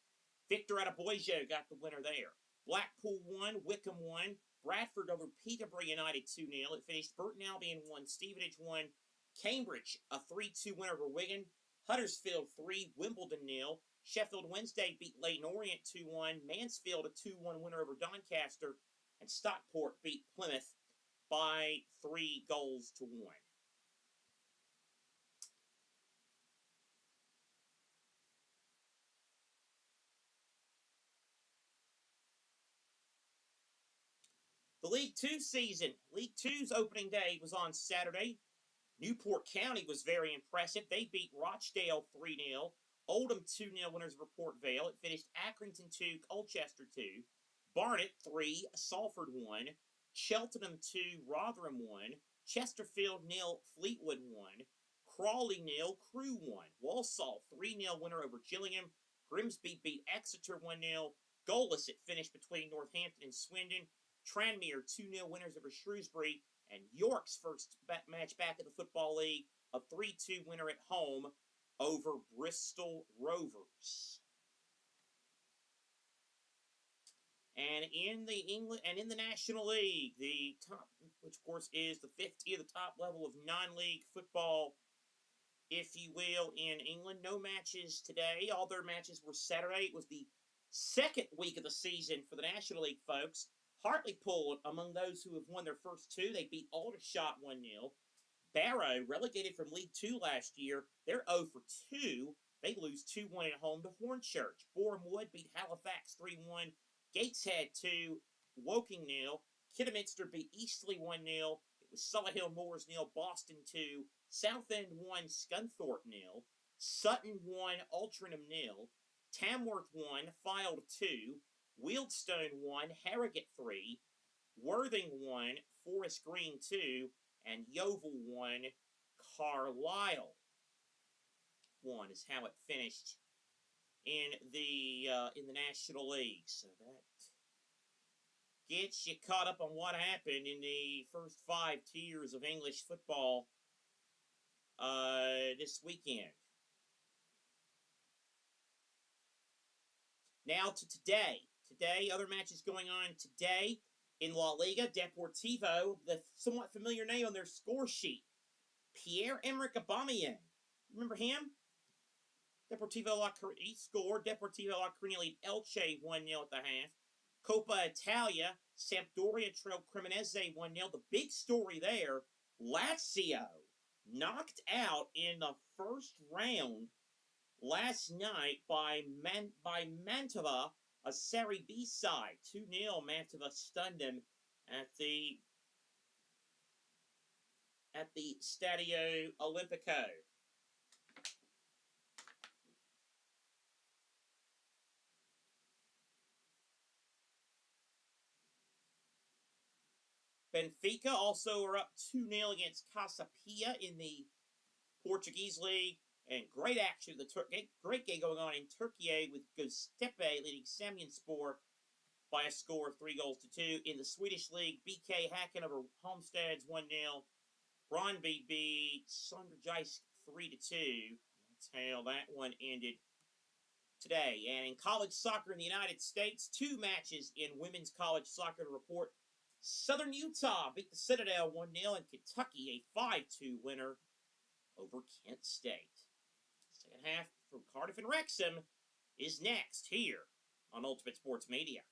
Victor Adeboyo got the winner there. Blackpool won. Wickham won. Bradford over Peterborough United 2-0. It finished Burton Albion 1. Stevenage 1. Cambridge a 3-2 win over Wigan. Huddersfield 3. Wimbledon 0. Sheffield Wednesday beat Leyton Orient 2-1. Mansfield a 2-1 winner over Doncaster. And Stockport beat Plymouth by 3 goals to 1. The League Two season. League Two's opening day was on Saturday. Newport County was very impressive. They beat Rochdale 3-0. Oldham 2-0 winners of Port Vale. It finished Accrington 2, Colchester 2. Barnet 3, Salford 1. Cheltenham 2, Rotherham 1. Chesterfield 0, Fleetwood 1. Crawley 0, Crewe 1. Walsall 3-0 winner over Gillingham. Grimsby beat Exeter 1-0. Goalless it finished between Northampton and Swindon. Tranmere 2-0 winners over Shrewsbury. And York's first match back in the Football League, a 3-2 winner at home over Bristol Rovers. And in the National League, the top, which of course is the 5th tier, the top level of non-league football, if you will, in England. No matches today. All their matches were Saturday. It was the second week of the season for the National League, folks. Hartlepool, among those who have won their first 2, they beat Aldershot 1-0. Barrow, relegated from League 2 last year, they're 0 for 2. They lose 2-1 at home to Hornchurch. Boreham Wood beat Halifax 3-1. Gateshead 2, Woking 0. Kidderminster beat Eastleigh 1-0. It was Solihull Moors 0, Boston 2. Southend 1, Scunthorpe 0. Sutton 1, Altrincham 0. Tamworth 1, Fylde 2. Wealdstone 1, Harrogate 3. Worthing 1, Forest Green 2. And Yeovil 1, Carlisle 1 is how it finished in the National League. So that gets you caught up on what happened in the first 5 tiers of English football this weekend. Now to today. Today, other matches going on today in La Liga. Deportivo, the somewhat familiar name on their score sheet, Pierre-Emerick Aubameyang. Remember him? Deportivo he scored. Deportivo La Coruña lead Elche 1-0 at the half. Coppa Italia, Sampdoria trailed Cremonese 1-0. The big story there, Lazio knocked out in the first round last night by Mantova, a Serie B side. 2-0, Mantova stunned them at the Stadio Olimpico. Benfica also are up 2-0 against Casa Pia in the Portuguese League. And great action, great game going on in Turkey with Göztepe leading Samsunspor by a score of 3-2. In the Swedish League, BK Häcken over Halmstads 1-0. Brøndby beat Sonderjysk 3-2. That's how that one ended today. And in college soccer in the United States, 2 matches in women's college soccer to report. Southern Utah beat the Citadel 1-0, and Kentucky a 5-2 winner over Kent State. Second half from Cardiff and Wrexham is next here on Ultimate Sports Media.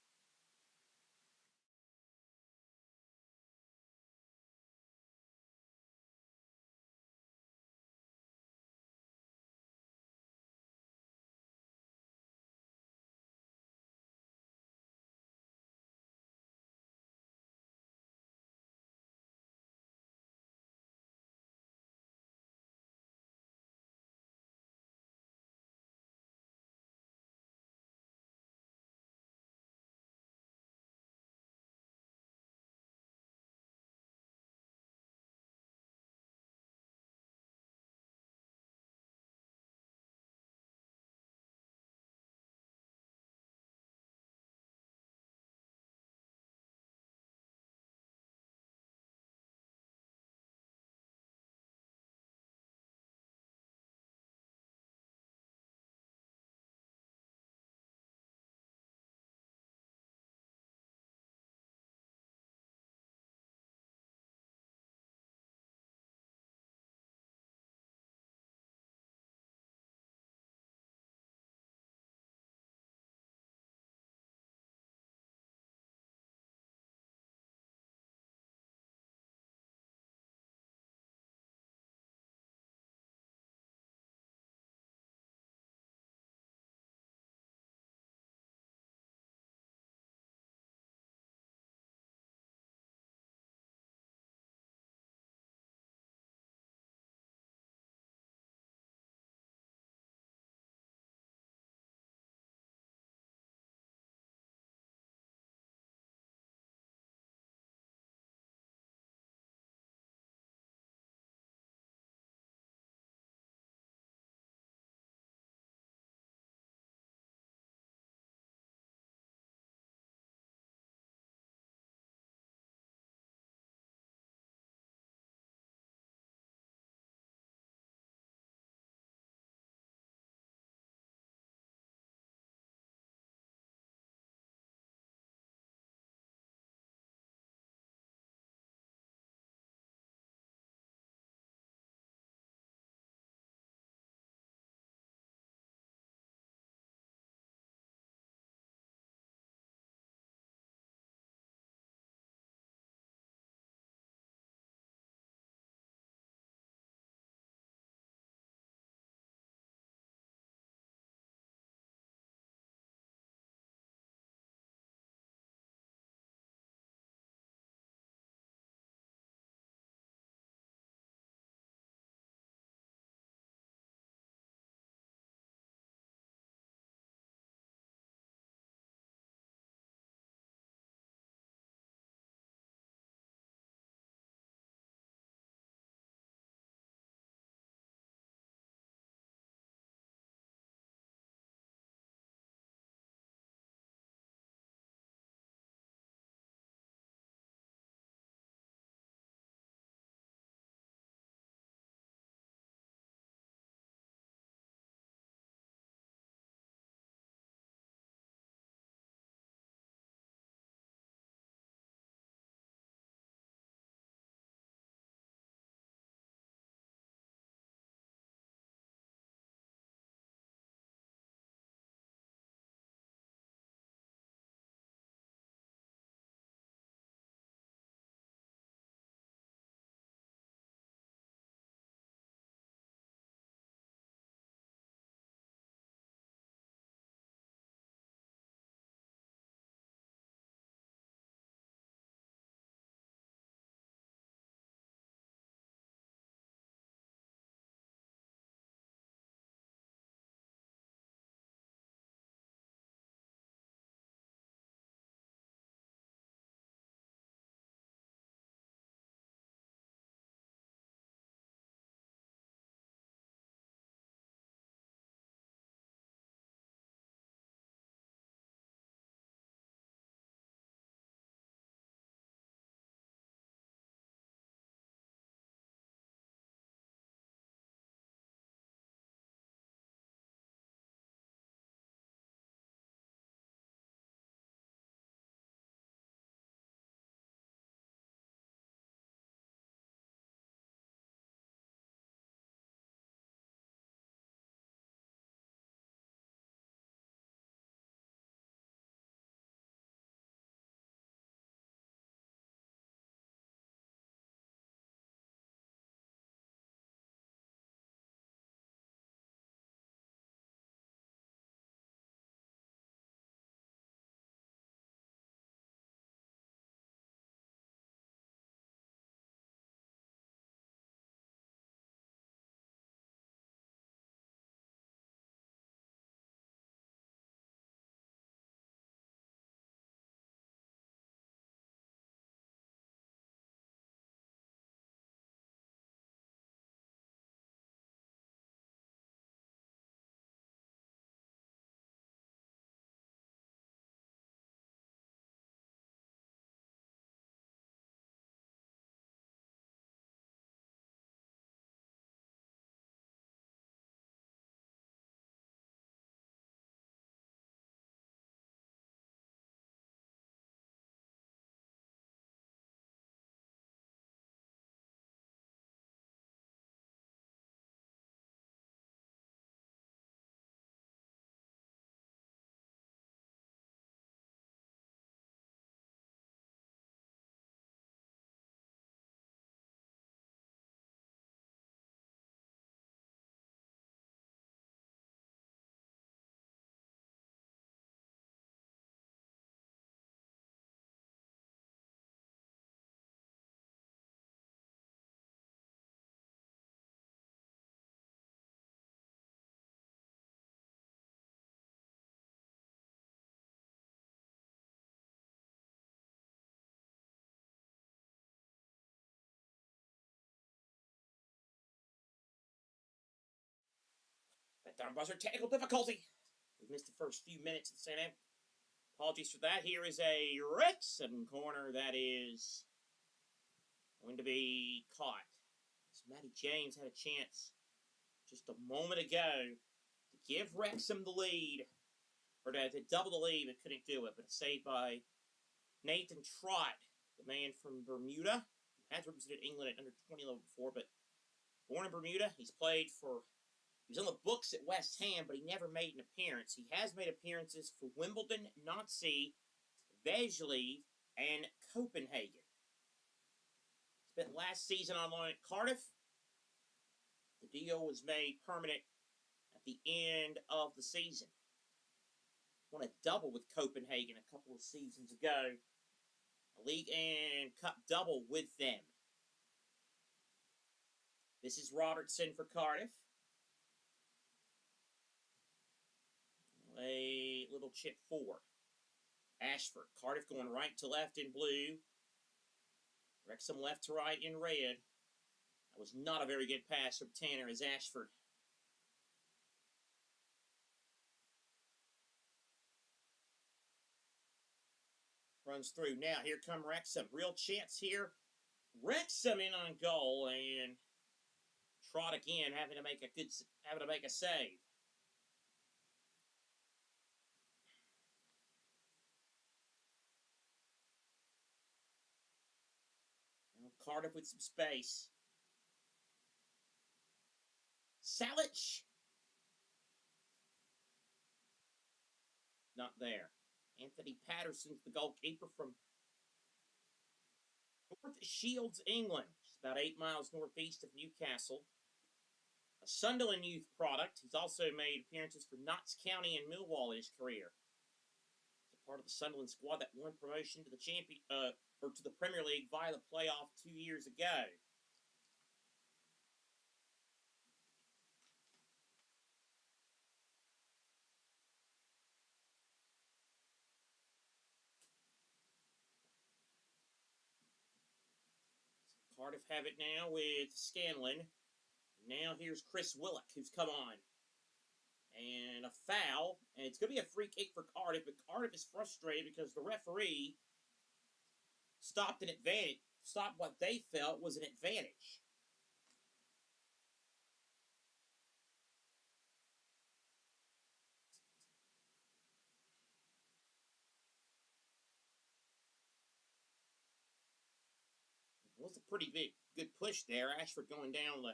That darn buzzer, technical difficulty. We missed the first few minutes of the second. Apologies for that. Here is a Wrexham corner that is going to be caught. As Matty James had a chance just a moment ago to give Wrexham the lead, or to double the lead, but couldn't do it. But a save by Nathan Trott, the man from Bermuda, who has represented England at under 20 level before, but born in Bermuda. He was on the books at West Ham, but he never made an appearance. He has made appearances for Wimbledon, Nancy, Vejle, and Copenhagen. Spent last season on loan at Cardiff. The deal was made permanent at the end of the season. Won a double with Copenhagen a couple of seasons ago. A league and cup double with them. This is Robertson for Cardiff. A little chip 4. Ashford. Cardiff going right to left in blue. Wrexham left to right in red. That was not a very good pass from Tanner as Ashford. Runs through. Now here come Wrexham. Real chance here. Wrexham in on goal, and Trott again having to make a save. Now Cardiff with some space. Salic. Not there. Anthony Patterson's the goalkeeper from North Shields, England. It's about 8 miles northeast of Newcastle. A Sunderland youth product. He's also made appearances for Notts County and Millwall in his career. He's a part of the Sunderland squad that won promotion to the to the Premier League via the playoff 2 years ago. Cardiff have it now with Scanlon. Now here's Chris Willock, who's come on. And a foul. And it's going to be a free kick for Cardiff, but Cardiff is frustrated because the referee stopped what they felt was an advantage. It was a pretty good push there. Ashford going down the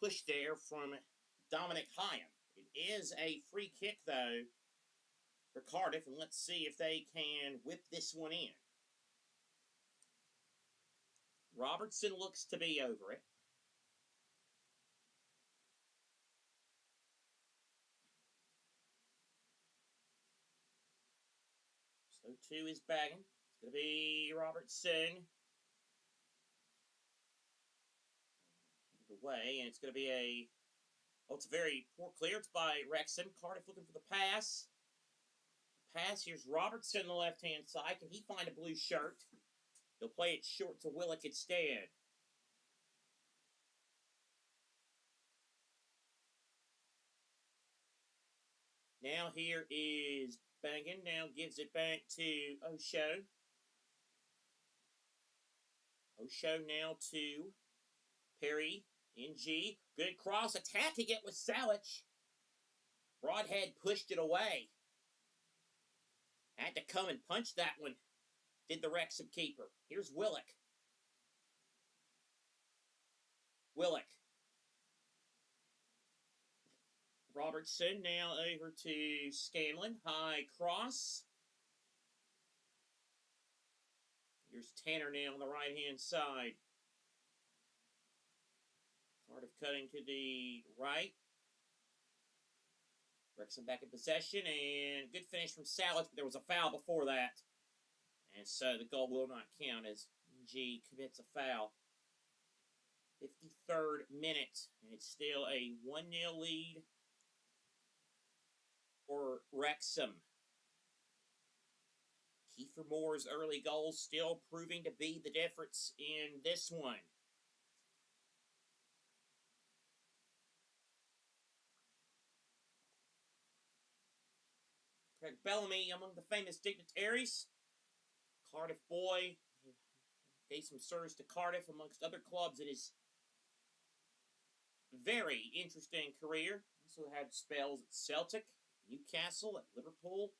push there from Dominic Hyam. It is a free kick, though, for Cardiff, and let's see if they can whip this one in. Robertson looks to be over it. So 2 is bagging. It's going to be Robertson. Away, and it's going to be it's a very poor clearance by Wrexham. Cardiff looking for the pass. Here's Robertson on the left-hand side. Can he find a blue shirt? He'll play it short to Willock instead. Now here is Bangan. Now gives it back to Osho. Osho now to Perry. NG. Good cross. Attacking it with Salic. Broadhead pushed it away. Had to come and punch that one. Did the Wrexham keeper. Here's Willock. Robertson now over to Scanlon. High cross. Here's Tanner now on the right-hand side. Cardiff cutting to the right. Wrexham back in possession, and good finish from Salic, but there was a foul before that. And so the goal will not count as G commits a foul. 53rd minute, and it's still a 1-0 lead for Wrexham. Kiefer Moore's early goals still proving to be the difference in this one. Craig Bellamy among the famous dignitaries. Cardiff boy. Gave some service to Cardiff amongst other clubs in his very interesting career. Also had spells at Celtic, Newcastle, at Liverpool,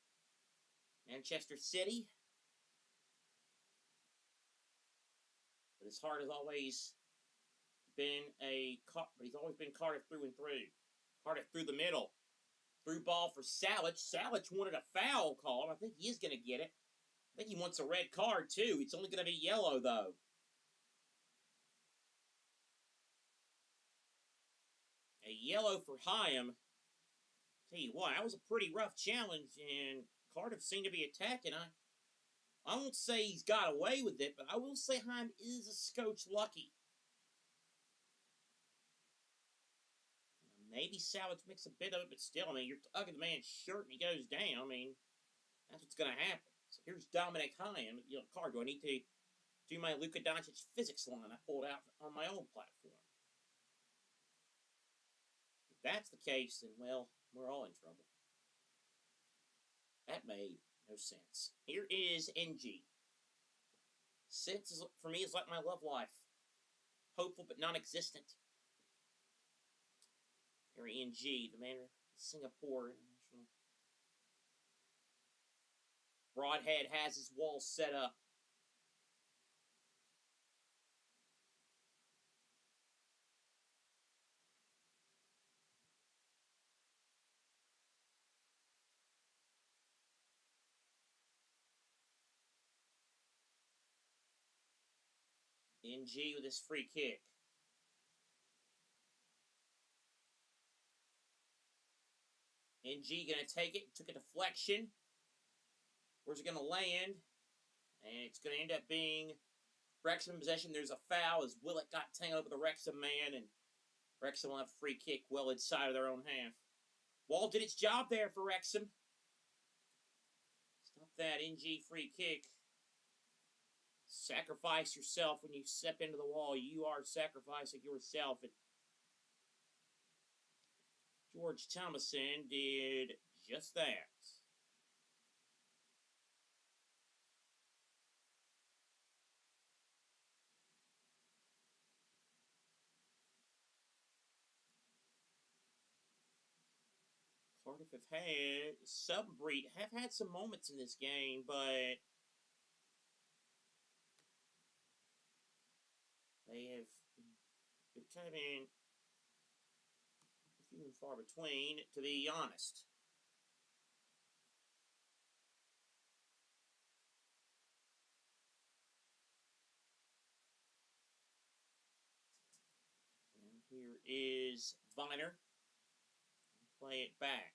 Manchester City. But his heart has always been he's always been Cardiff through and through. Cardiff through the middle. Through ball for Salich. Salich wanted a foul call. I think he is going to get it. I think he wants a red card, too. It's only going to be yellow, though. A yellow for Hyam. Tell you what, that was a pretty rough challenge, and Cardiff seemed to be attacking. I won't say he's got away with it, but I will say Hyam is a scotch lucky. Maybe Salich makes a bit of it, but still, I mean, you're tugging the man's shirt and he goes down. I mean, that's what's going to happen. So here's Dominic Hyam. Card, do I need to do my Luka Doncic physics line I pulled out on my own platform? If that's the case, then, well, we're all in trouble. That made no sense. Here is NG. Sense, for me, is like my love life. Hopeful but non-existent. Here NG, the man of Singapore International. Broadhead has his wall set up. NG with his free kick. NG going to take it. Took a deflection. Where's it going to land? And it's going to end up being Wrexham in possession. There's a foul as Willett got tangled up with the Wrexham man, and Wrexham will have a free kick well inside of their own half. Wall did its job there for Wrexham. Stop that NG free kick. Sacrifice yourself when you step into the wall. You are sacrificing yourself. And George Thomason did just that. Cardiff have had some moments in this game, but they have kind of been few and far between, to be honest. And here is Viner. Play it back.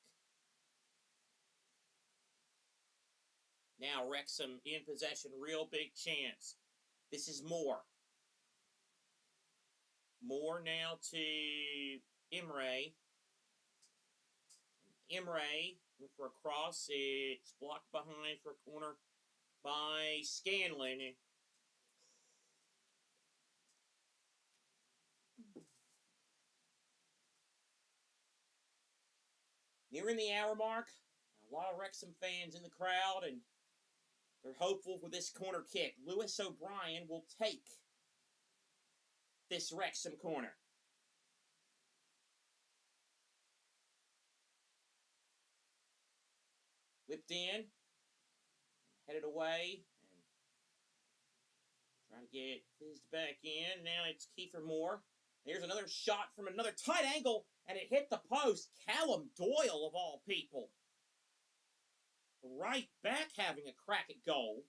Now Wrexham in possession. Real big chance. This is Moore. Moore now to Imre. Imre for a cross. It's blocked behind for a corner by Scanlon. Nearing the hour mark, a lot of Wrexham fans in the crowd, and they're hopeful for this corner kick. Lewis O'Brien will take this Wrexham corner. Whipped in, headed away, and trying to get fizzed back in. Now it's Kiefer Moore. Here's another shot from another tight angle, and it hit the post. Callum Doyle, of all people. Right back having a crack at goal.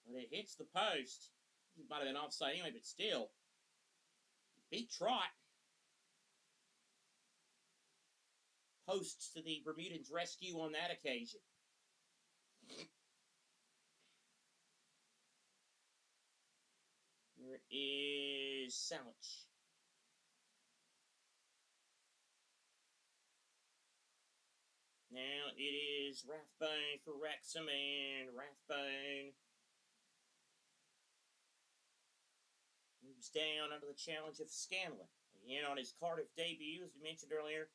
But it hits the post. It might have been offside anyway, but still. Beat Trot. Posts to the Bermudans' rescue on that occasion. Here is Salich. Now it is Rathbone for Wrexham, and Rathbone moves down under the challenge of Scanlon. in on his Cardiff debut, as we mentioned earlier.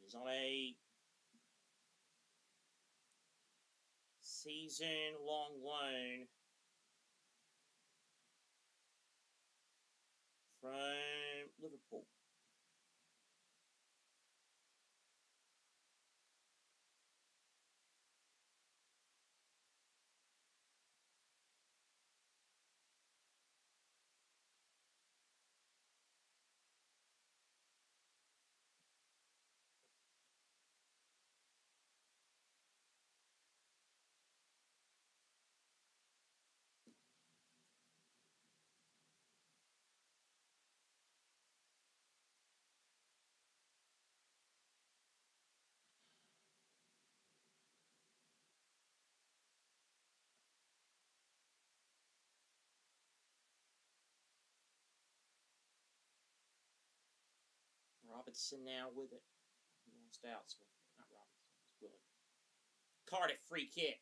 He's on a season-long loan from Liverpool. Robinson now with it. He lost out, so not Robinson, it's Willock. Cardiff free kick.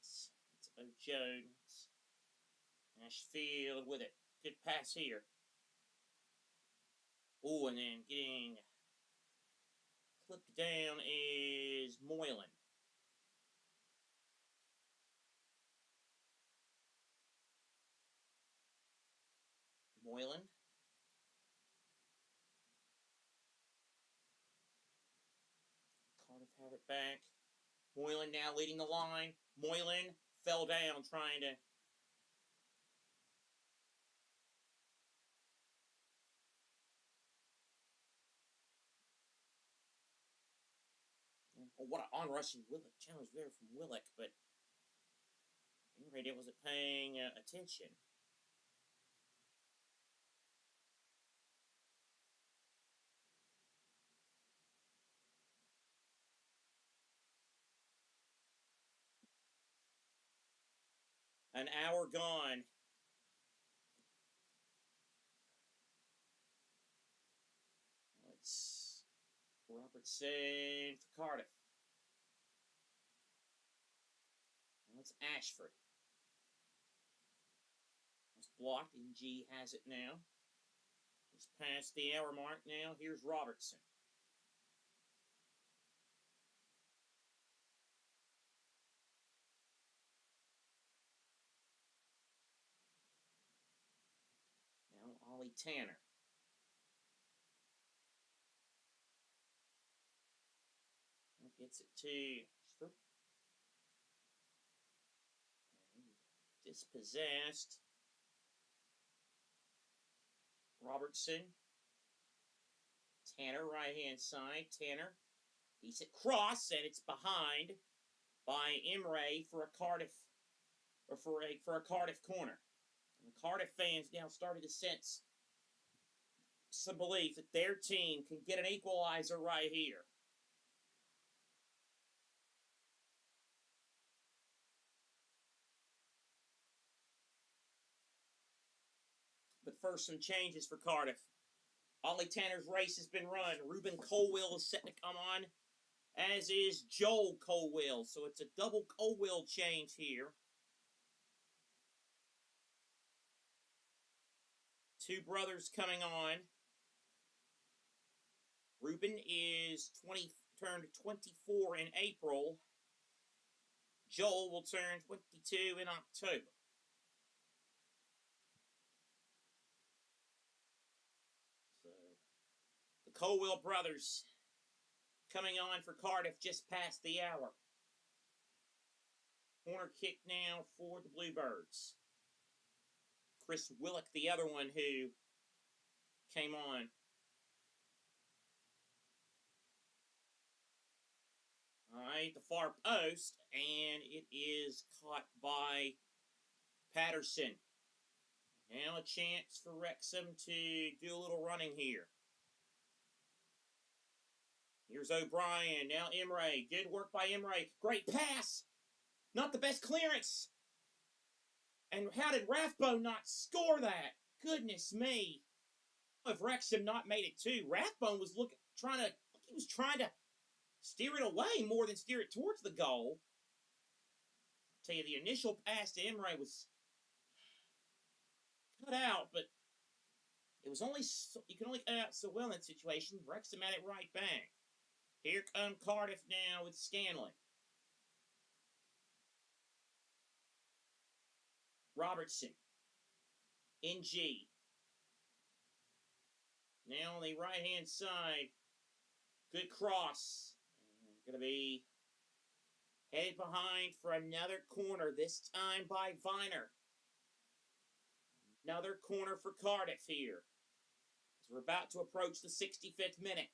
It's O'Jones. Ashfield with it. Good pass here. Oh, and then getting clipped down is Moylan. Moylan. Cardiff have it back. Moylan now leading the line. Moylan fell down trying to... Oh, what an on-rushing Willock challenge there from Willock, but Imre wasn't paying attention. An hour gone. It's Robertson for Cardiff. It's Ashford. It's blocked, and G has it now. It's past the hour mark now. Here's Robertson. Now Ollie Tanner. Gets it to Ashford. Dispossessed. Robertson. Tanner, right-hand side. Tanner. Decent cross, and it's behind by Imre for a Cardiff, or for a Cardiff corner. And the Cardiff fans now started to sense some belief that their team can get an equalizer right here. But first, some changes for Cardiff. Ollie Tanner's race has been run. Ruben Colwill is set to come on, as is Joel Colwill. So it's a double Colwill change here. Two brothers coming on. Ruben is turned 24 in April. Joel will turn 22 in October. So the Colwill brothers coming on for Cardiff just past the hour. Corner kick now for the Bluebirds. Chris Willock, the other one who came on. All right, the far post, and it is caught by Patterson. Now a chance for Wrexham to do a little running here. Here's O'Brien. Now Imre. Good work by Imre. Great pass. Not the best clearance. And how did Rathbone not score that? Goodness me. If Wrexham not made it too. Rathbone was trying to he was trying to steer it away more than steer it towards the goal. I'll tell you, the initial pass to Emre was cut out, but it was only you can only cut out so well in that situation. Wrexham had it right back. Here come Cardiff now with Scanlon. Robertson. NG. Now on the right-hand side. Good cross. Going to be headed behind for another corner, this time by Viner. Another corner for Cardiff here, as we're about to approach the 65th minute.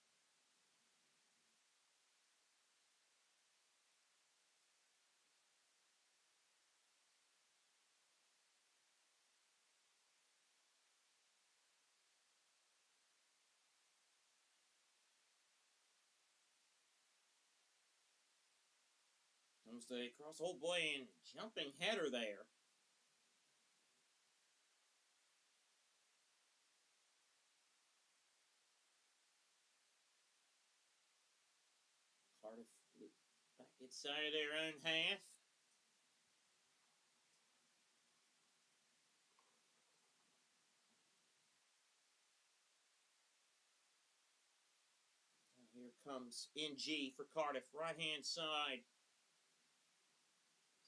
Comes the cross, oh boy, and jumping header there. Cardiff back inside of their own half. And here comes NG for Cardiff, right-hand side.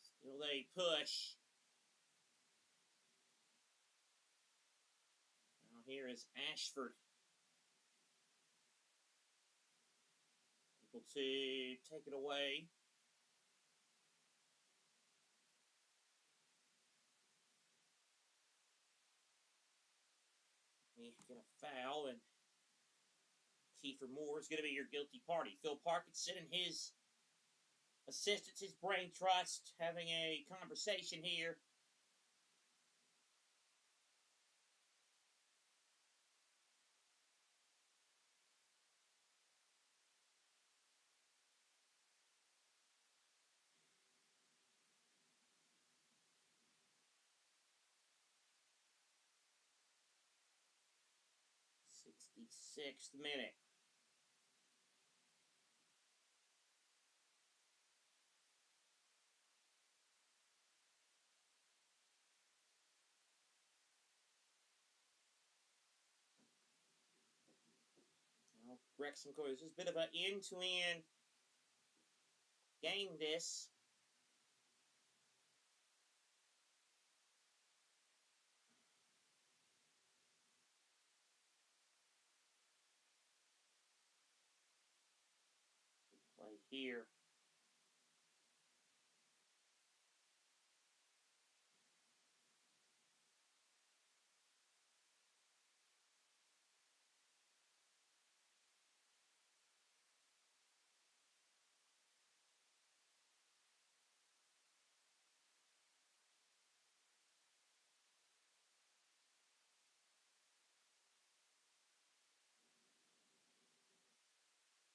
Still they push. Now here is Ashford. Able to take it away. We get a foul, and Kiefer Moore is going to be your guilty party. Phil Parkinson and his assistants, his brain trust, having a conversation here. Sixth minute. Now, Wrexham This is a bit of an end-to-end game, this. Play here.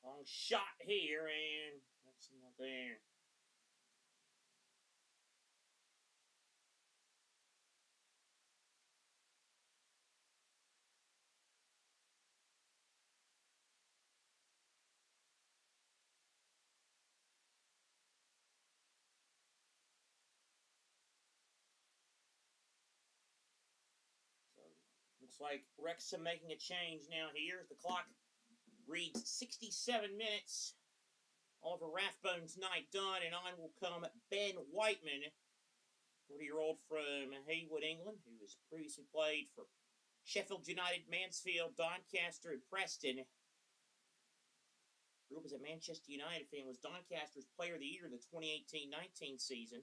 Long shot here, and that's not there. So, looks like Wrexham making a change now here. The clock reads 67 minutes. Oliver Rathbone's night done, and on will come Ben Whiteman, 30-year-old from Haywood, England, who has previously played for Sheffield United, Mansfield, Doncaster, and Preston. Grew up as a Manchester United fan, was Doncaster's Player of the Year in the 2018-19 season.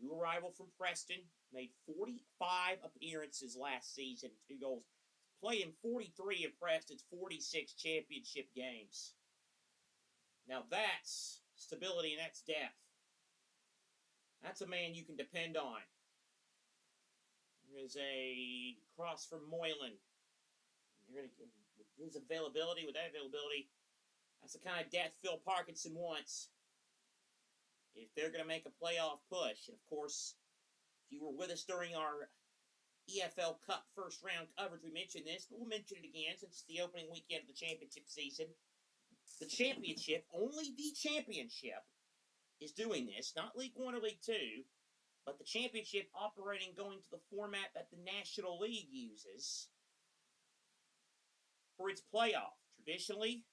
New arrival from Preston, made 45 appearances last season, 2 goals. Played in 43 of Preston's 46 championship games. Now that's stability and that's depth. That's a man you can depend on. There's a cross from Moylan. You're gonna, with his availability, with that availability, that's the kind of depth Phil Parkinson wants if they're going to make a playoff push. And of course, if you were with us during our EFL Cup first round coverage, we mentioned this, but we'll mention it again since it's the opening weekend of the championship season. The championship, only the championship, is doing this, not League One or League Two, but the championship operating going to the format that the National League uses for its playoff. Traditionally,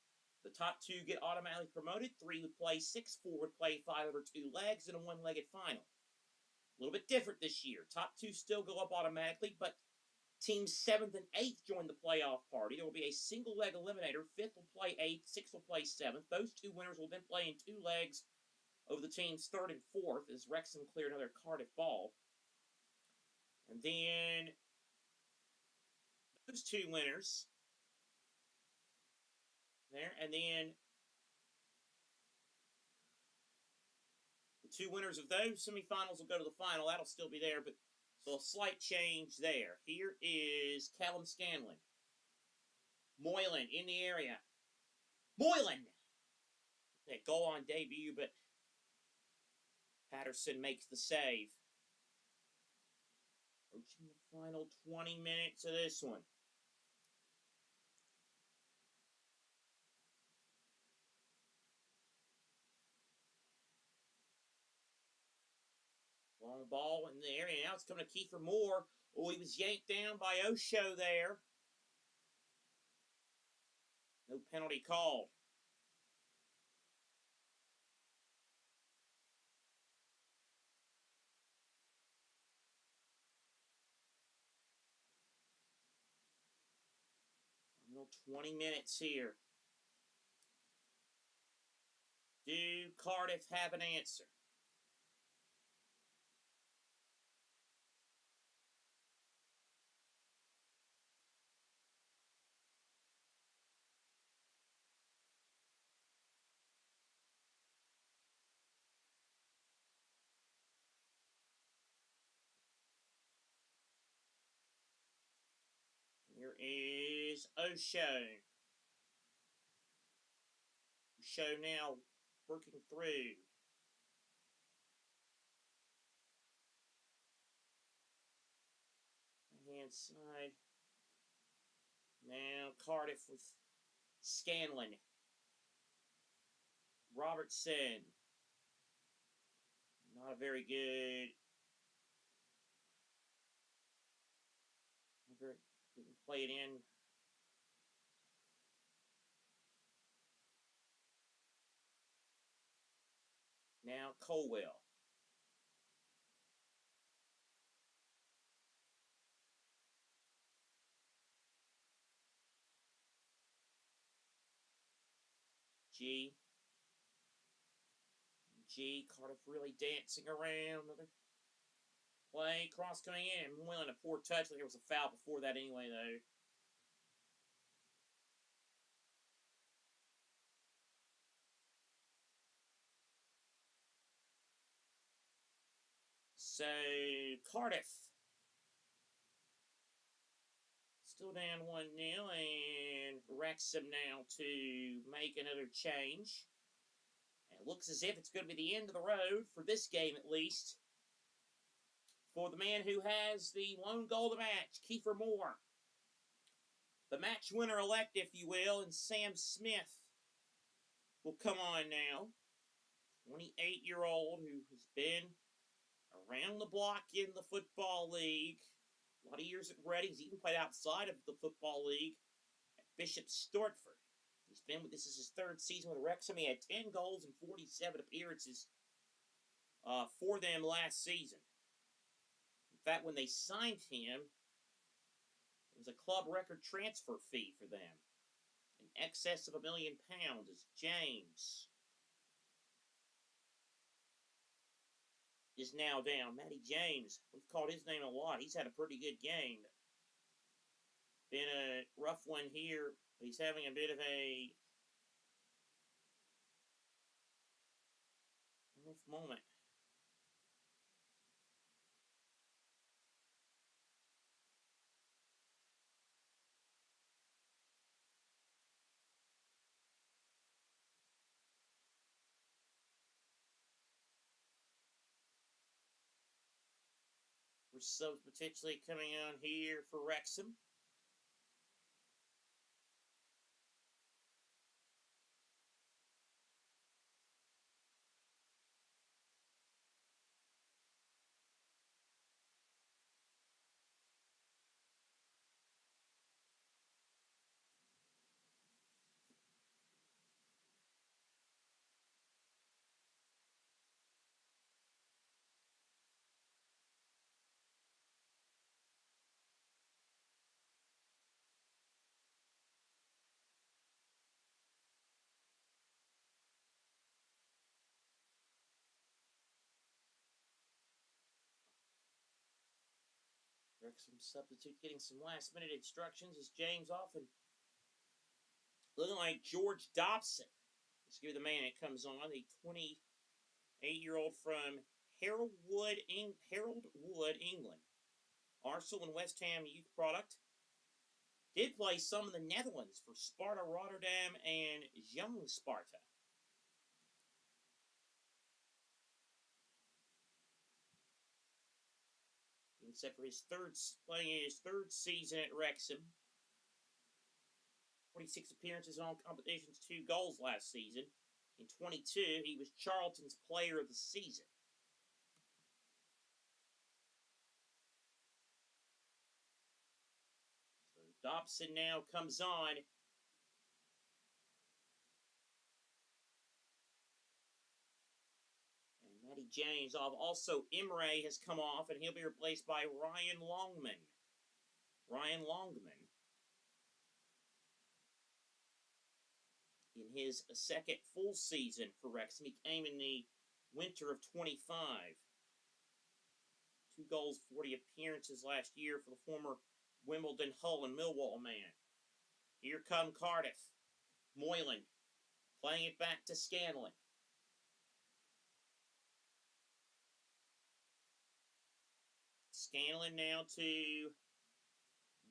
the top two get automatically promoted. 3 would play 6, 4 would play 5 over 2 legs in a one-legged final. A little bit different this year. Top two still go up automatically, but teams 7th and 8th join the playoff party. There will be a single leg eliminator. 5th will play 8th, 6th will play 7th. Those two winners will then play in 2 legs over the teams 3rd and 4th as Wrexham clear another Cardiff ball. And then those two winners there, and then the two winners of those semifinals will go to the final. That'll still be there, but so a slight change there. Here is Callum Scanlon. Moylan in the area. Moylan! That goal on debut, but Patterson makes the save. Approaching the final 20 minutes of this one. Long ball in the area. Now it's coming to Kiefer Moore. Oh, he was yanked down by Osho there. No penalty called. Final 20 minutes here. Do Cardiff have an answer? Here is Osho. Osho now working through. Right-hand side. Now Cardiff with Scanlon. Robertson. Not a very good. Didn't play it in. Now Colwell. G. Cardiff really dancing around. Another play. Cross coming in. Moylan, a poor touch. There was a foul before that anyway, though. So, Cardiff. Still down 1-0, and Wrexham now to make another change. And it looks as if it's going to be the end of the road, for this game at least, for the man who has the lone goal of the match, Kiefer Moore. The match winner-elect, if you will, and Sam Smith will come on now. 28-year-old who has been around the block in the Football League. A lot of years at Reading. He's even played outside of the Football League at Bishop Stortford. This is his 3rd season with Wrexham. He had 10 goals and 47 appearances for them last season. In fact, when they signed him, it was a club record transfer fee for them, in excess of £1 million. As James is now down. Matty James, we've called his name a lot. He's had a pretty good game. Been a rough one here. He's having a bit of a rough moment. For subs potentially coming on here for Wrexham. Wrexham substitute getting some last-minute instructions as James off and looking like George Dobson. Let's give the man that comes on, the 28-year-old from Harold Wood, England. Arsenal and West Ham youth product. Did play some in the Netherlands for Sparta Rotterdam and Young Sparta. Being set for playing his third season at Wrexham. 46 appearances in all competitions, 2 goals last season. In 22, he was Charlton's Player of the Season. So Dobson now comes on. And Matty James off. Also, Imre has come off, and he'll be replaced by Ryan Longman. In his second full season for Wrexham. He came in the winter of 25. 2 goals, 40 appearances last year for the former Wimbledon, Hull, and Millwall man. Here come Cardiff. Moylan playing it back to Scanlon. Scanlon now to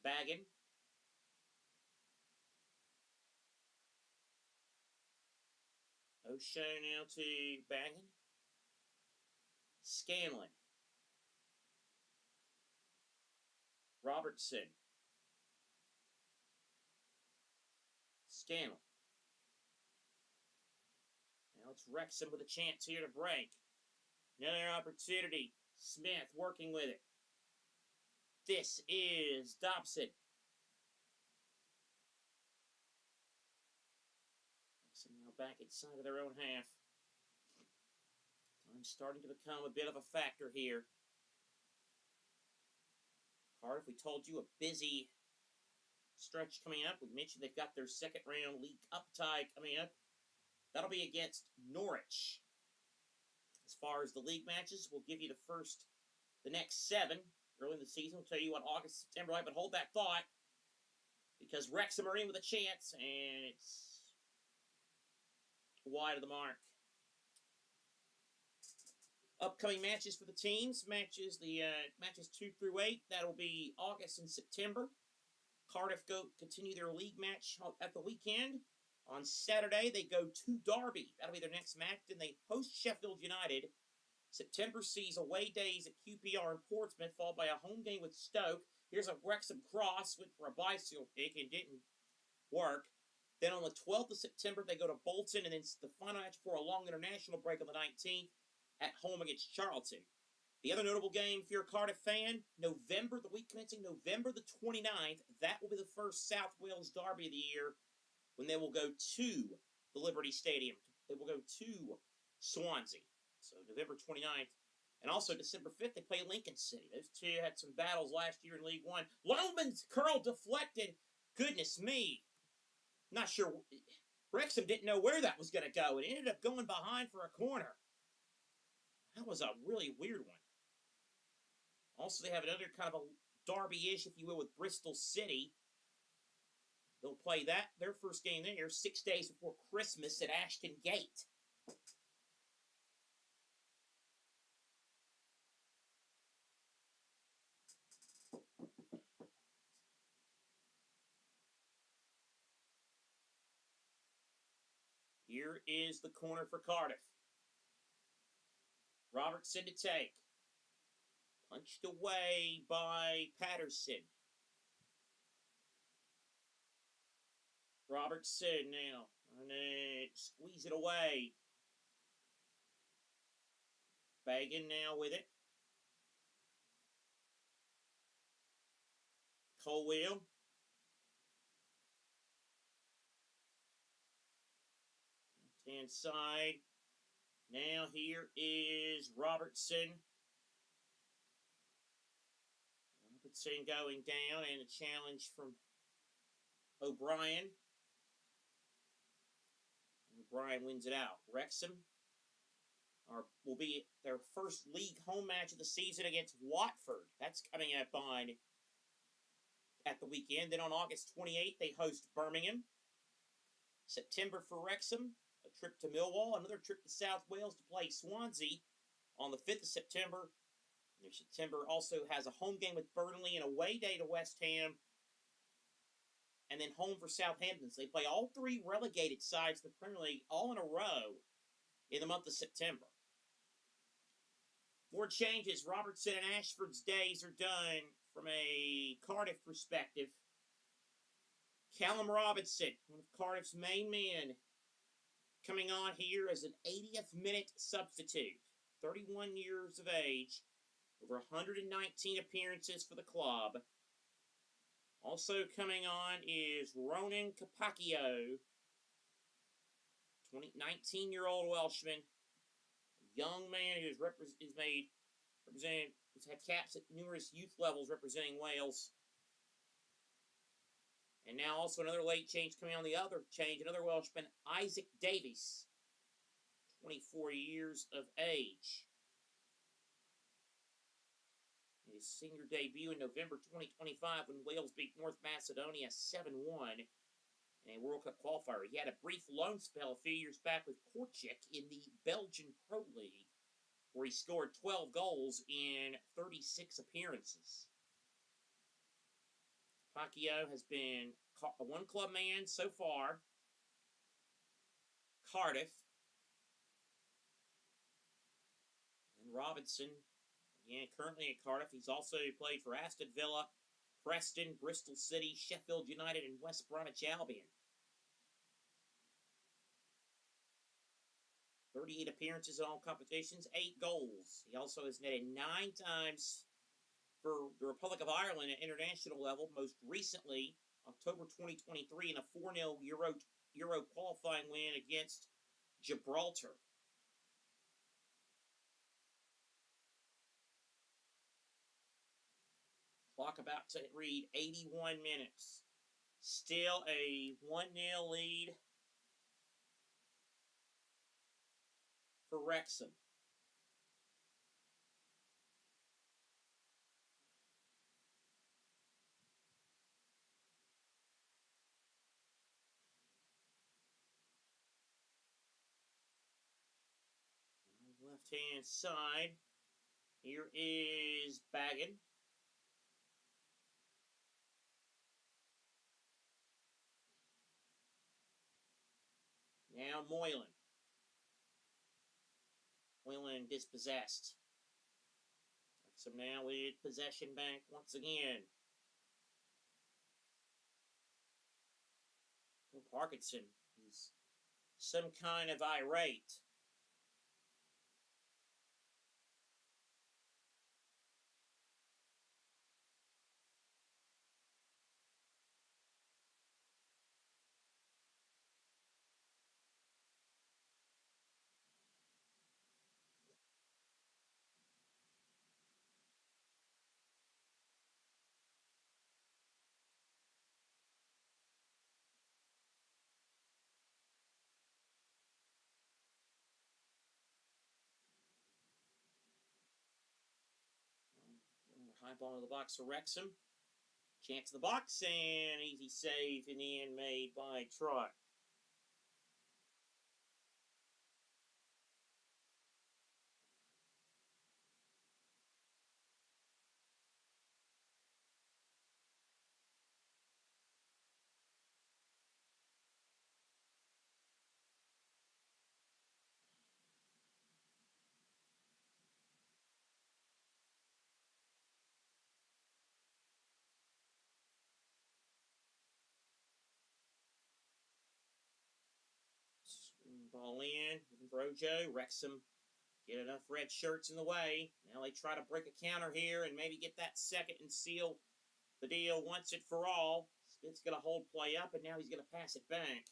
Baggin. O'Shea now to Baggin. Scanlon. Robertson. Scanlon. Now it's Wrexham with a chance here to break. Another opportunity. Smith working with it. This is Dobson. Wrexham now back inside of their own half. Time starting to become a bit of a factor here. Cardiff, we told you, a busy stretch coming up. We mentioned they've got their second round League Cup tie coming up. That'll be against Norwich. As far as the league matches, we'll give you the next 7 early in the season. We'll tell you what August, September like, but hold that thought because Wrexham are in with a chance, and it's wide of the mark. Upcoming matches for the teams, matches 2 through 8. That'll be August and September. Cardiff continue their league match at the weekend. On Saturday, they go to Derby. That'll be their next match. Then they host Sheffield United. September sees away days at QPR in Portsmouth, followed by a home game with Stoke. Here's a Wrexham cross, went for a bicycle kick and didn't work. Then on the 12th of September, they go to Bolton, and then the final match before a long international break on the 19th at home against Charlton. The other notable game, if you're a Cardiff fan, the week commencing November the 29th, that will be the first South Wales derby of the year when they will go to the Liberty Stadium. They will go to Swansea. So November 29th. And also December 5th, they play Lincoln City. Those two had some battles last year in League One. Longman's curl deflected. Goodness me. Not sure. Wrexham didn't know where that was going to go. It ended up going behind for a corner. That was a really weird one. Also, they have another kind of a derby-ish, if you will, with Bristol City. They'll play their first game there 6 days before Christmas at Ashton Gate. Here is the corner for Cardiff. Robertson to take. Punched away by Patterson. Robertson now. And squeeze it away. Baggin now with it. Colwell. Left-hand side. Now here is Robertson. Robertson going down, and a challenge from O'Brien. O'Brien wins it out. Wrexham will be their first league home match of the season against Watford. That's coming up at the weekend. Then on August 28th, they host Birmingham. September for Wrexham, a trip to Millwall, another trip to South Wales to play Swansea on the 5th of September. And September also has a home game with Burnley, an away day to West Ham, and then home for Southampton. So they play all three relegated sides in the Premier League all in a row in the month of September. More changes. Robertson and Ashford's days are done from a Cardiff perspective. Callum Robinson, one of Cardiff's main men, coming on here as an 80th minute substitute. 31 years of age, over 119 appearances for the club. Also coming on is Ronan Capacchio, 19-year-old Welshman, young man who's had caps at numerous youth levels representing Wales. And now also another late change coming on the other change, another Welshman, Isaac Davies, 24 years of age. His senior debut in November 2025 when Wales beat North Macedonia 7-1 in a World Cup qualifier. He had a brief loan spell a few years back with Kortrijk in the Belgian Pro League, where he scored 12 goals in 36 appearances. Pacquiao has been a one-club man so far, Cardiff. And Robinson, again, currently at Cardiff. He's also played for Aston Villa, Preston, Bristol City, Sheffield United, and West Bromwich Albion. 38 appearances in all competitions, 8 goals. He also has netted 9 times for the Republic of Ireland at international level, most recently October 2023 in a 4-0 Euro qualifying win against Gibraltar. Clock about to read 81 minutes. Still a 1-0 lead for Wrexham. Left-hand side, here is Baggin. Now Moylan. Moylan dispossessed. So now with possession back once again. Parkinson is some kind of irate. High ball to the box for Wrexham. Chance of the box and easy save in the end made by Trott. Ball in, Brojo. Wrexham get enough red shirts in the way. Now they try to break a counter here and maybe get that second and seal the deal once and for all. Smith's going to hold play up, and now he's going to pass it back.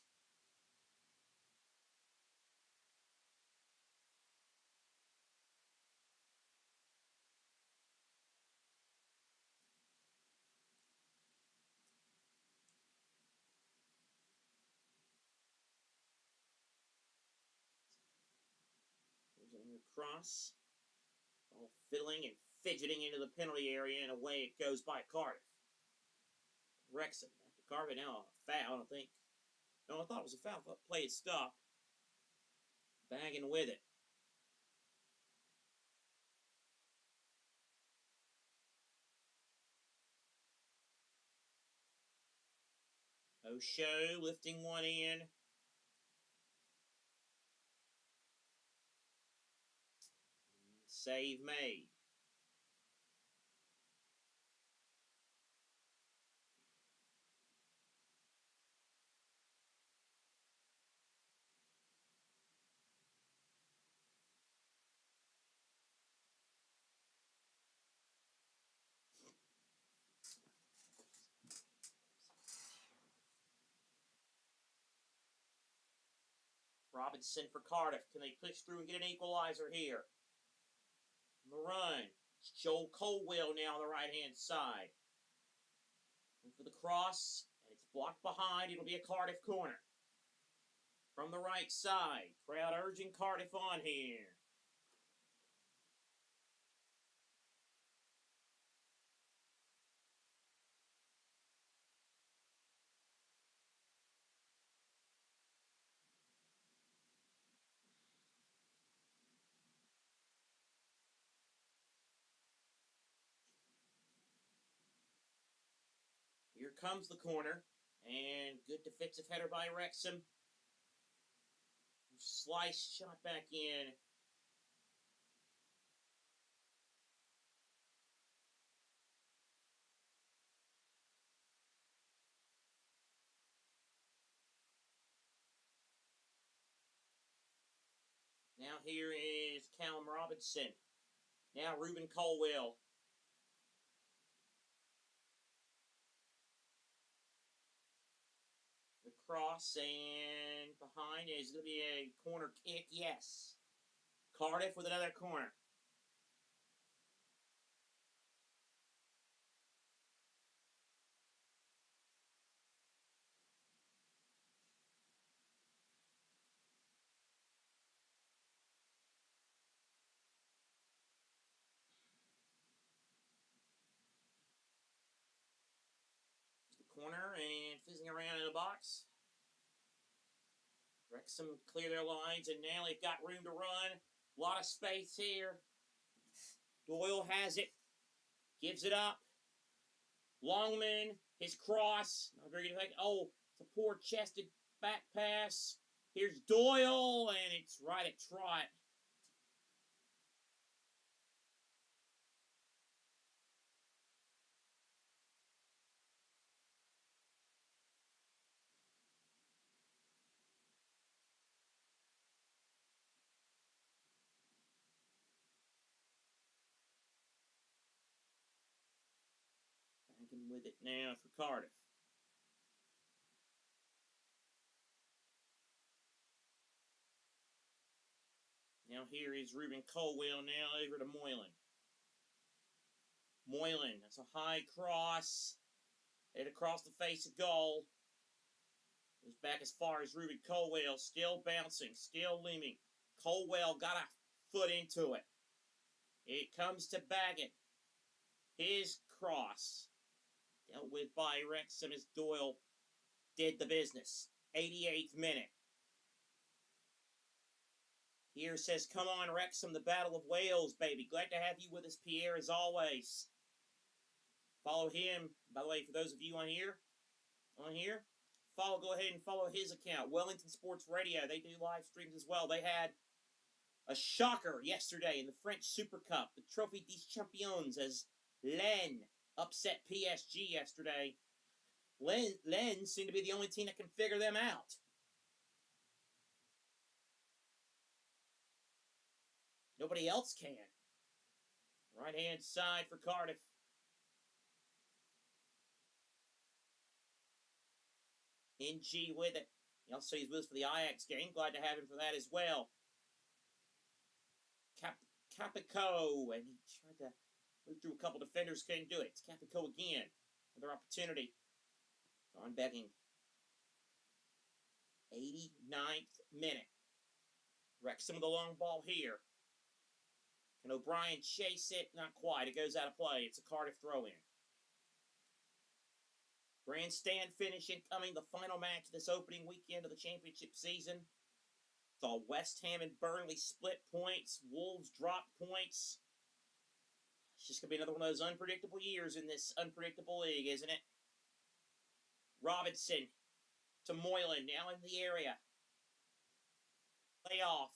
Cross. All fiddling and fidgeting into the penalty area, and away it goes by Cardiff. Wrexham. After Cardiff, now a foul, I think. No, I thought it was a foul. I thought play had stopped. Bagging with it. Osho lifting one in. Save made. Robinson for Cardiff. Can they push through and get an equalizer here? On the run. It's Joel Colwell now on the right-hand side. For the cross, and it's blocked behind. It'll be a Cardiff corner. From the right side. Crowd urging Cardiff on here. Here comes the corner. And good defensive header by Wrexham. Slice shot back in. Now here is Callum Robinson. Now Reuben Colwell. The cross, and behind is going to be a corner kick. Yes. Cardiff with another corner. Corner and fizzing around in the box. Wrexham clear their lines, and now they've got room to run. A lot of space here. Doyle has it. Gives it up. Longman, his cross. Not very good. Oh, it's a poor chested back pass. Here's Doyle, and it's right at Trot. Backing with it now for Cardiff. Now here is Reuben Colwell now over to Moylan. Moylan, that's a high cross. Head across the face of goal. Goes back as far as Reuben Colwell. Still bouncing, still leaning. Colwell got a foot into it. It comes to Baggett. His cross. Dealt with by Wrexham as Doyle did the business. 88th minute. Here says, come on, Wrexham, the Battle of Wales, baby. Glad to have you with us, Pierre, as always. Follow him. By the way, for those of you on here, go ahead and follow his account, Wellington Sports Radio. They do live streams as well. They had a shocker yesterday in the French Super Cup, the Trophée des Champions, as Lens upset PSG yesterday. Lens seemed to be the only team that can figure them out. Nobody else can. Right-hand side for Cardiff. NG with it. He also he's with us for the Ajax game. Glad to have him for that as well. Capico, and he tried to move through a couple defenders, couldn't do it. It's Capico again. Another opportunity. On begging. 89th minute. Wrexham with a long ball here. Can O'Brien chase it? Not quite. It goes out of play. It's a Cardiff throw-in. Grandstand finish incoming, the final match of this opening weekend of the championship season. Saw West Ham and Burnley split points. Wolves dropped points. It's just going to be another one of those unpredictable years in this unpredictable league, isn't it? Robinson to Moylan, now in the area. Layoff.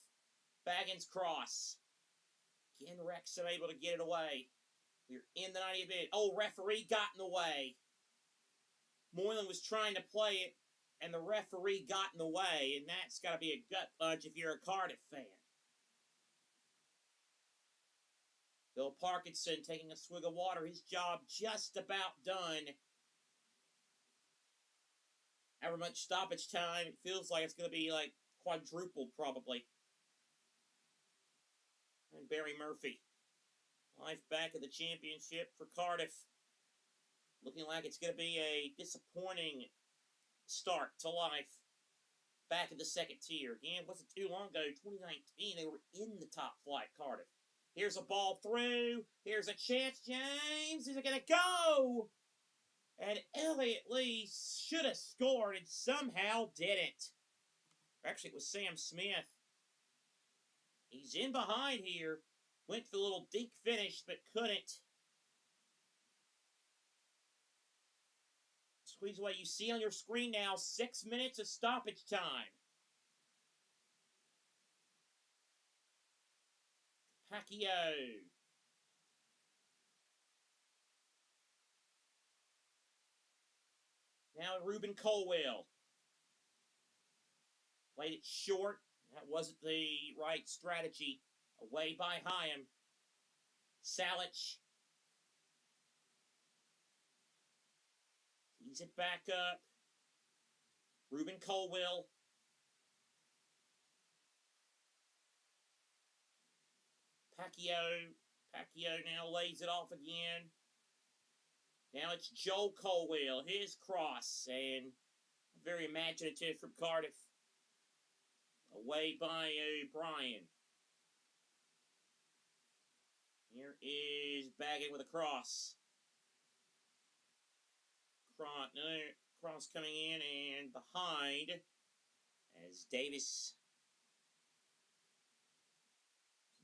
Baggins cross. Again, Wrexham able to get it away. We're in the 90th minute. Oh, referee got in the way. Moylan was trying to play it, and the referee got in the way, and that's got to be a gut punch if you're a Cardiff fan. Bill Parkinson taking a swig of water. His job just about done. However much stoppage time, it feels like it's going to be like quadrupled probably. And Barry Murphy. Life back in the championship for Cardiff. Looking like it's going to be a disappointing start to life. Back in the second tier. Again, it wasn't too long ago, 2019, they were in the top flight, Cardiff. Here's a ball through. Here's a chance, James. Is it going to go? And Elliott Lee should have scored and somehow didn't. Actually, it was Sam Smith. He's in behind here. Went for the little dink finish, but couldn't. Squeeze away. You see on your screen now, 6 minutes of stoppage time. Pacquiao. Now Ruben Colwell. Played it short. That wasn't the right strategy. Away by Hyam. Salic. Tees it back up. Ruben Colwell. Pacquiao now lays it off again. Now it's Joel Colwell. His cross. And very imaginative from Cardiff. Away by O'Brien. Here is Baggett with a cross. Cross coming in and behind as Davis.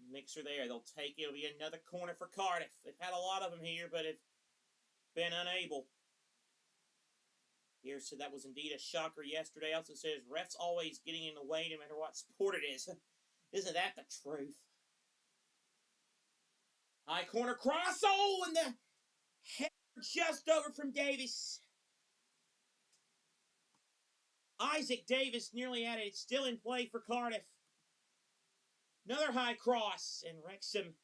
Mixer there. They'll take it. It'll be another corner for Cardiff. They've had a lot of them here, but have been unable. Here said that was indeed a shocker yesterday. Also says refs always getting in the way no matter what sport it is. Isn't that the truth? High corner cross. Oh, and the head just over from Davis. Isaac Davis nearly had it. It's still in play for Cardiff. Another high cross. And Wrexham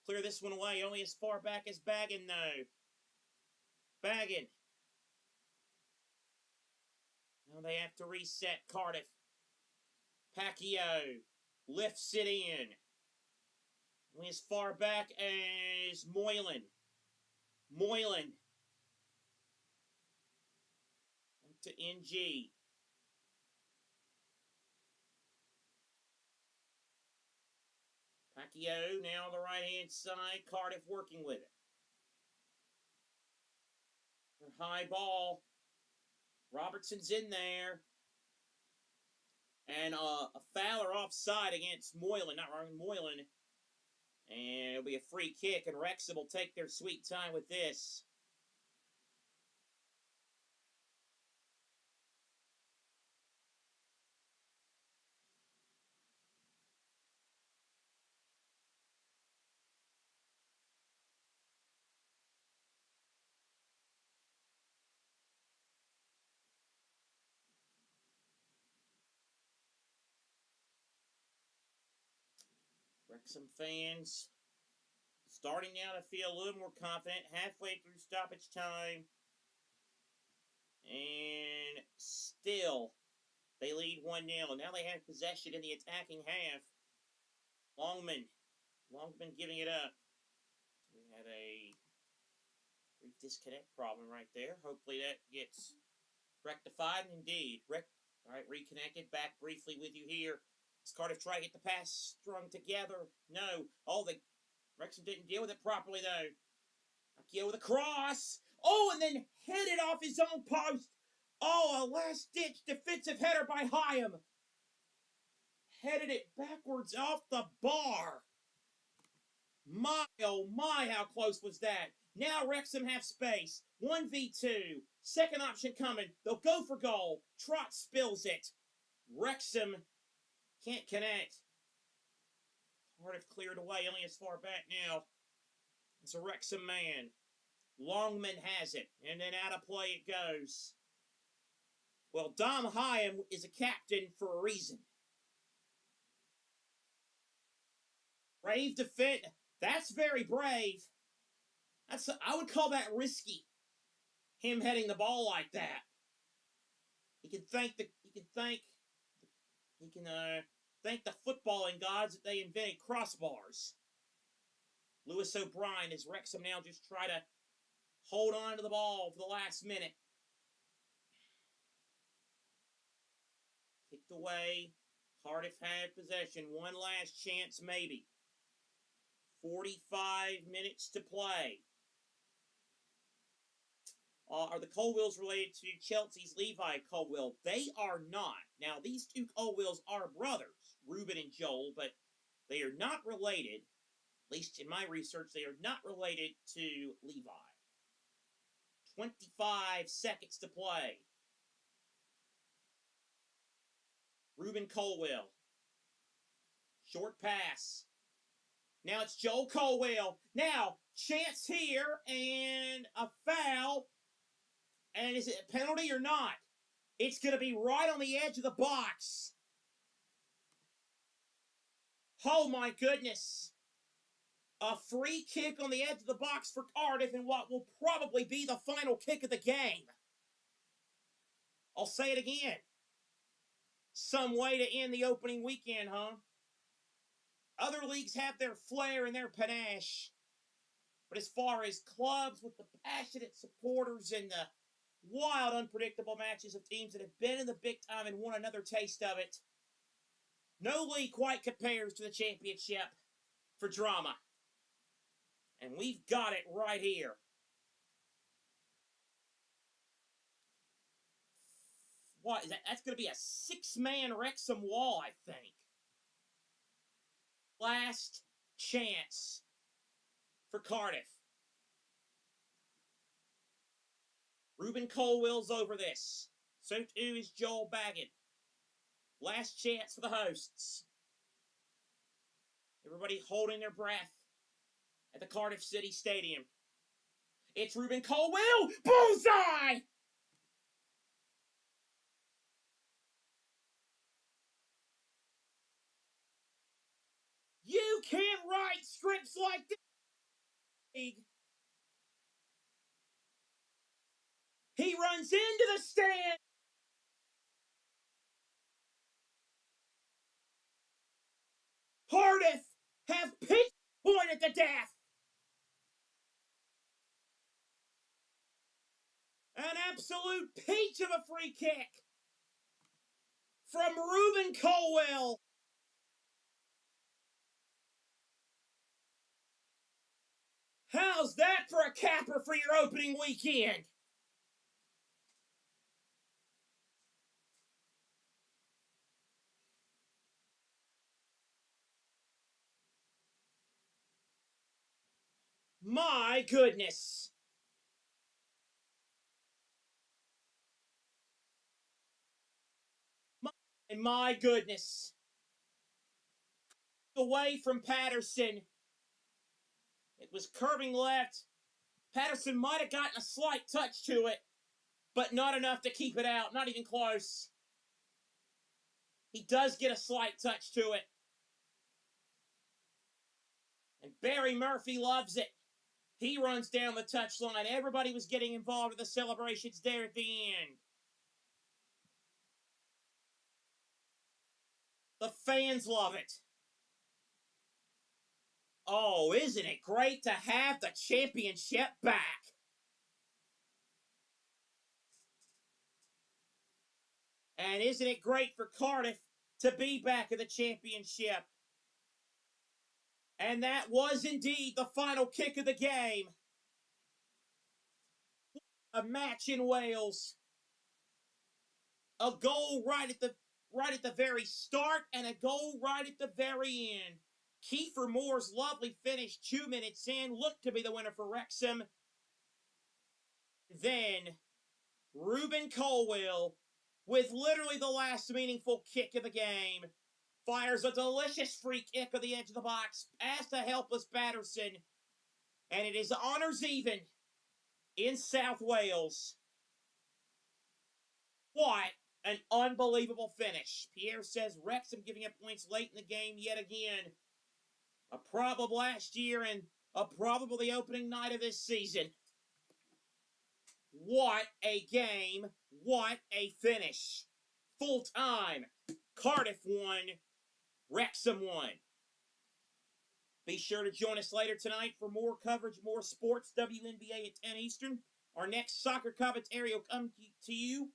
clear this one away. Only as far back as Baggin, though. Baggin. Now they have to reset Cardiff. Pacquiao lifts it in. Only as far back as Moylan. Moylan. To NG. Pacquiao now on the right-hand side. Cardiff working with it. Their high ball. Robertson's in there. And a foul or offside against Moylan. Not wrong, Moylan. And it'll be a free kick, and Wrexham will take their sweet time with this. Wrexham fans starting now to feel a little more confident. Halfway through stoppage time. And still, they lead 1-0. Now they have possession in the attacking half. Longman giving it up. We had a brief disconnect problem right there. Hopefully that gets rectified. Indeed. All right, reconnected. Back briefly with you here. Does Cardiff try to get the pass strung together? No. Oh, Wrexham didn't deal with it properly, though. Akio with a cross. Oh, and then headed off his own post. Oh, a last-ditch defensive header by Hyam. Headed it backwards off the bar. My, oh my, how close was that? Now Wrexham have space. 1v2. Second option coming. They'll go for goal. Trott spills it. Wrexham can't connect. Cardiff cleared away, only as far back now. It's a Wrexham man. Longman has it, and then out of play it goes. Well, Dom Hyam is a captain for a reason. Brave defense. That's very brave. I would call that risky. Him heading the ball like that. He can thank the footballing gods that they invented crossbars. Lewis O'Brien as Wrexham now just try to hold on to the ball for the last minute. Kicked away. Cardiff had possession. One last chance, maybe. 45 minutes to play. Are the Colwills related to Chelsea's Levi Colwill? They are not. Now, these two Colwills are brothers, Ruben and Joel, but they are not related. At least in my research, they are not related to Levi. 25 seconds to play. Ruben Colwill. Short pass. Now it's Joel Colwill. Now, chance here, and a foul. And is it a penalty or not? It's going to be right on the edge of the box. Oh my goodness. A free kick on the edge of the box for Cardiff in what will probably be the final kick of the game. I'll say it again. Some way to end the opening weekend, huh? Other leagues have their flair and their panache. But as far as clubs with the passionate supporters and the wild, unpredictable matches of teams that have been in the big time and won another taste of it, no league quite compares to the championship for drama. And we've got it right here. What is that? That's going to be a 6-man Wrexham wall, I think. Last chance for Cardiff. Ruben Colwill's over this. So too is Joel Baggett. Last chance for the hosts. Everybody holding their breath at the Cardiff City Stadium. It's Ruben Colwill. Bullseye! You can't write scripts like this. He runs into the stand. Cardiff have pitched pointed to death. An absolute peach of a free kick from Ruben Colwill. How's that for a capper for your opening weekend? My goodness. My goodness. Away from Patterson. It was curving left. Patterson might have gotten a slight touch to it, but not enough to keep it out. Not even close. He does get a slight touch to it. And Barry Murphy loves it. He runs down the touchline. Everybody was getting involved in the celebrations there at the end. The fans love it. Oh, isn't it great to have the championship back? And isn't it great for Cardiff to be back in the championship. And that was indeed the final kick of the game. A match in Wales. A goal right at the very start and a goal right at the very end. Kiefer Moore's lovely finish 2 minutes in looked to be the winner for Wrexham. Then Ruben Colwill, with literally the last meaningful kick of the game, fires a delicious free kick on the edge of the box past the helpless Patterson, and it is honours even in South Wales. What an unbelievable finish. Pierre says Wrexham giving up points late in the game yet again. A problem last year and a problem the opening night of this season. What a game. What a finish. Full time. Cardiff won. Wrexham won. Be sure to join us later tonight for more coverage, more sports, WNBA at 10 Eastern. Our next soccer commentary will come to you.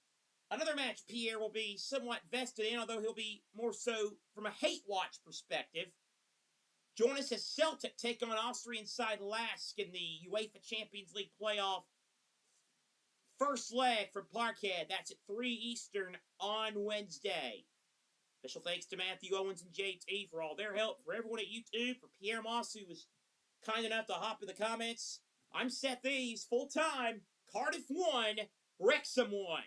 Another match Pierre will be somewhat vested in, although he'll be more so from a hate watch perspective. Join us as Celtic take on Austrian side Lask in the UEFA Champions League playoff. First leg from Parkhead. That's at 3 Eastern on Wednesday. Special thanks to Matthew Owens and JT for all their help, for everyone at YouTube, for Pierre Moss, who was kind enough to hop in the comments. I'm Seth Eaves, full time. Cardiff won, Wrexham won.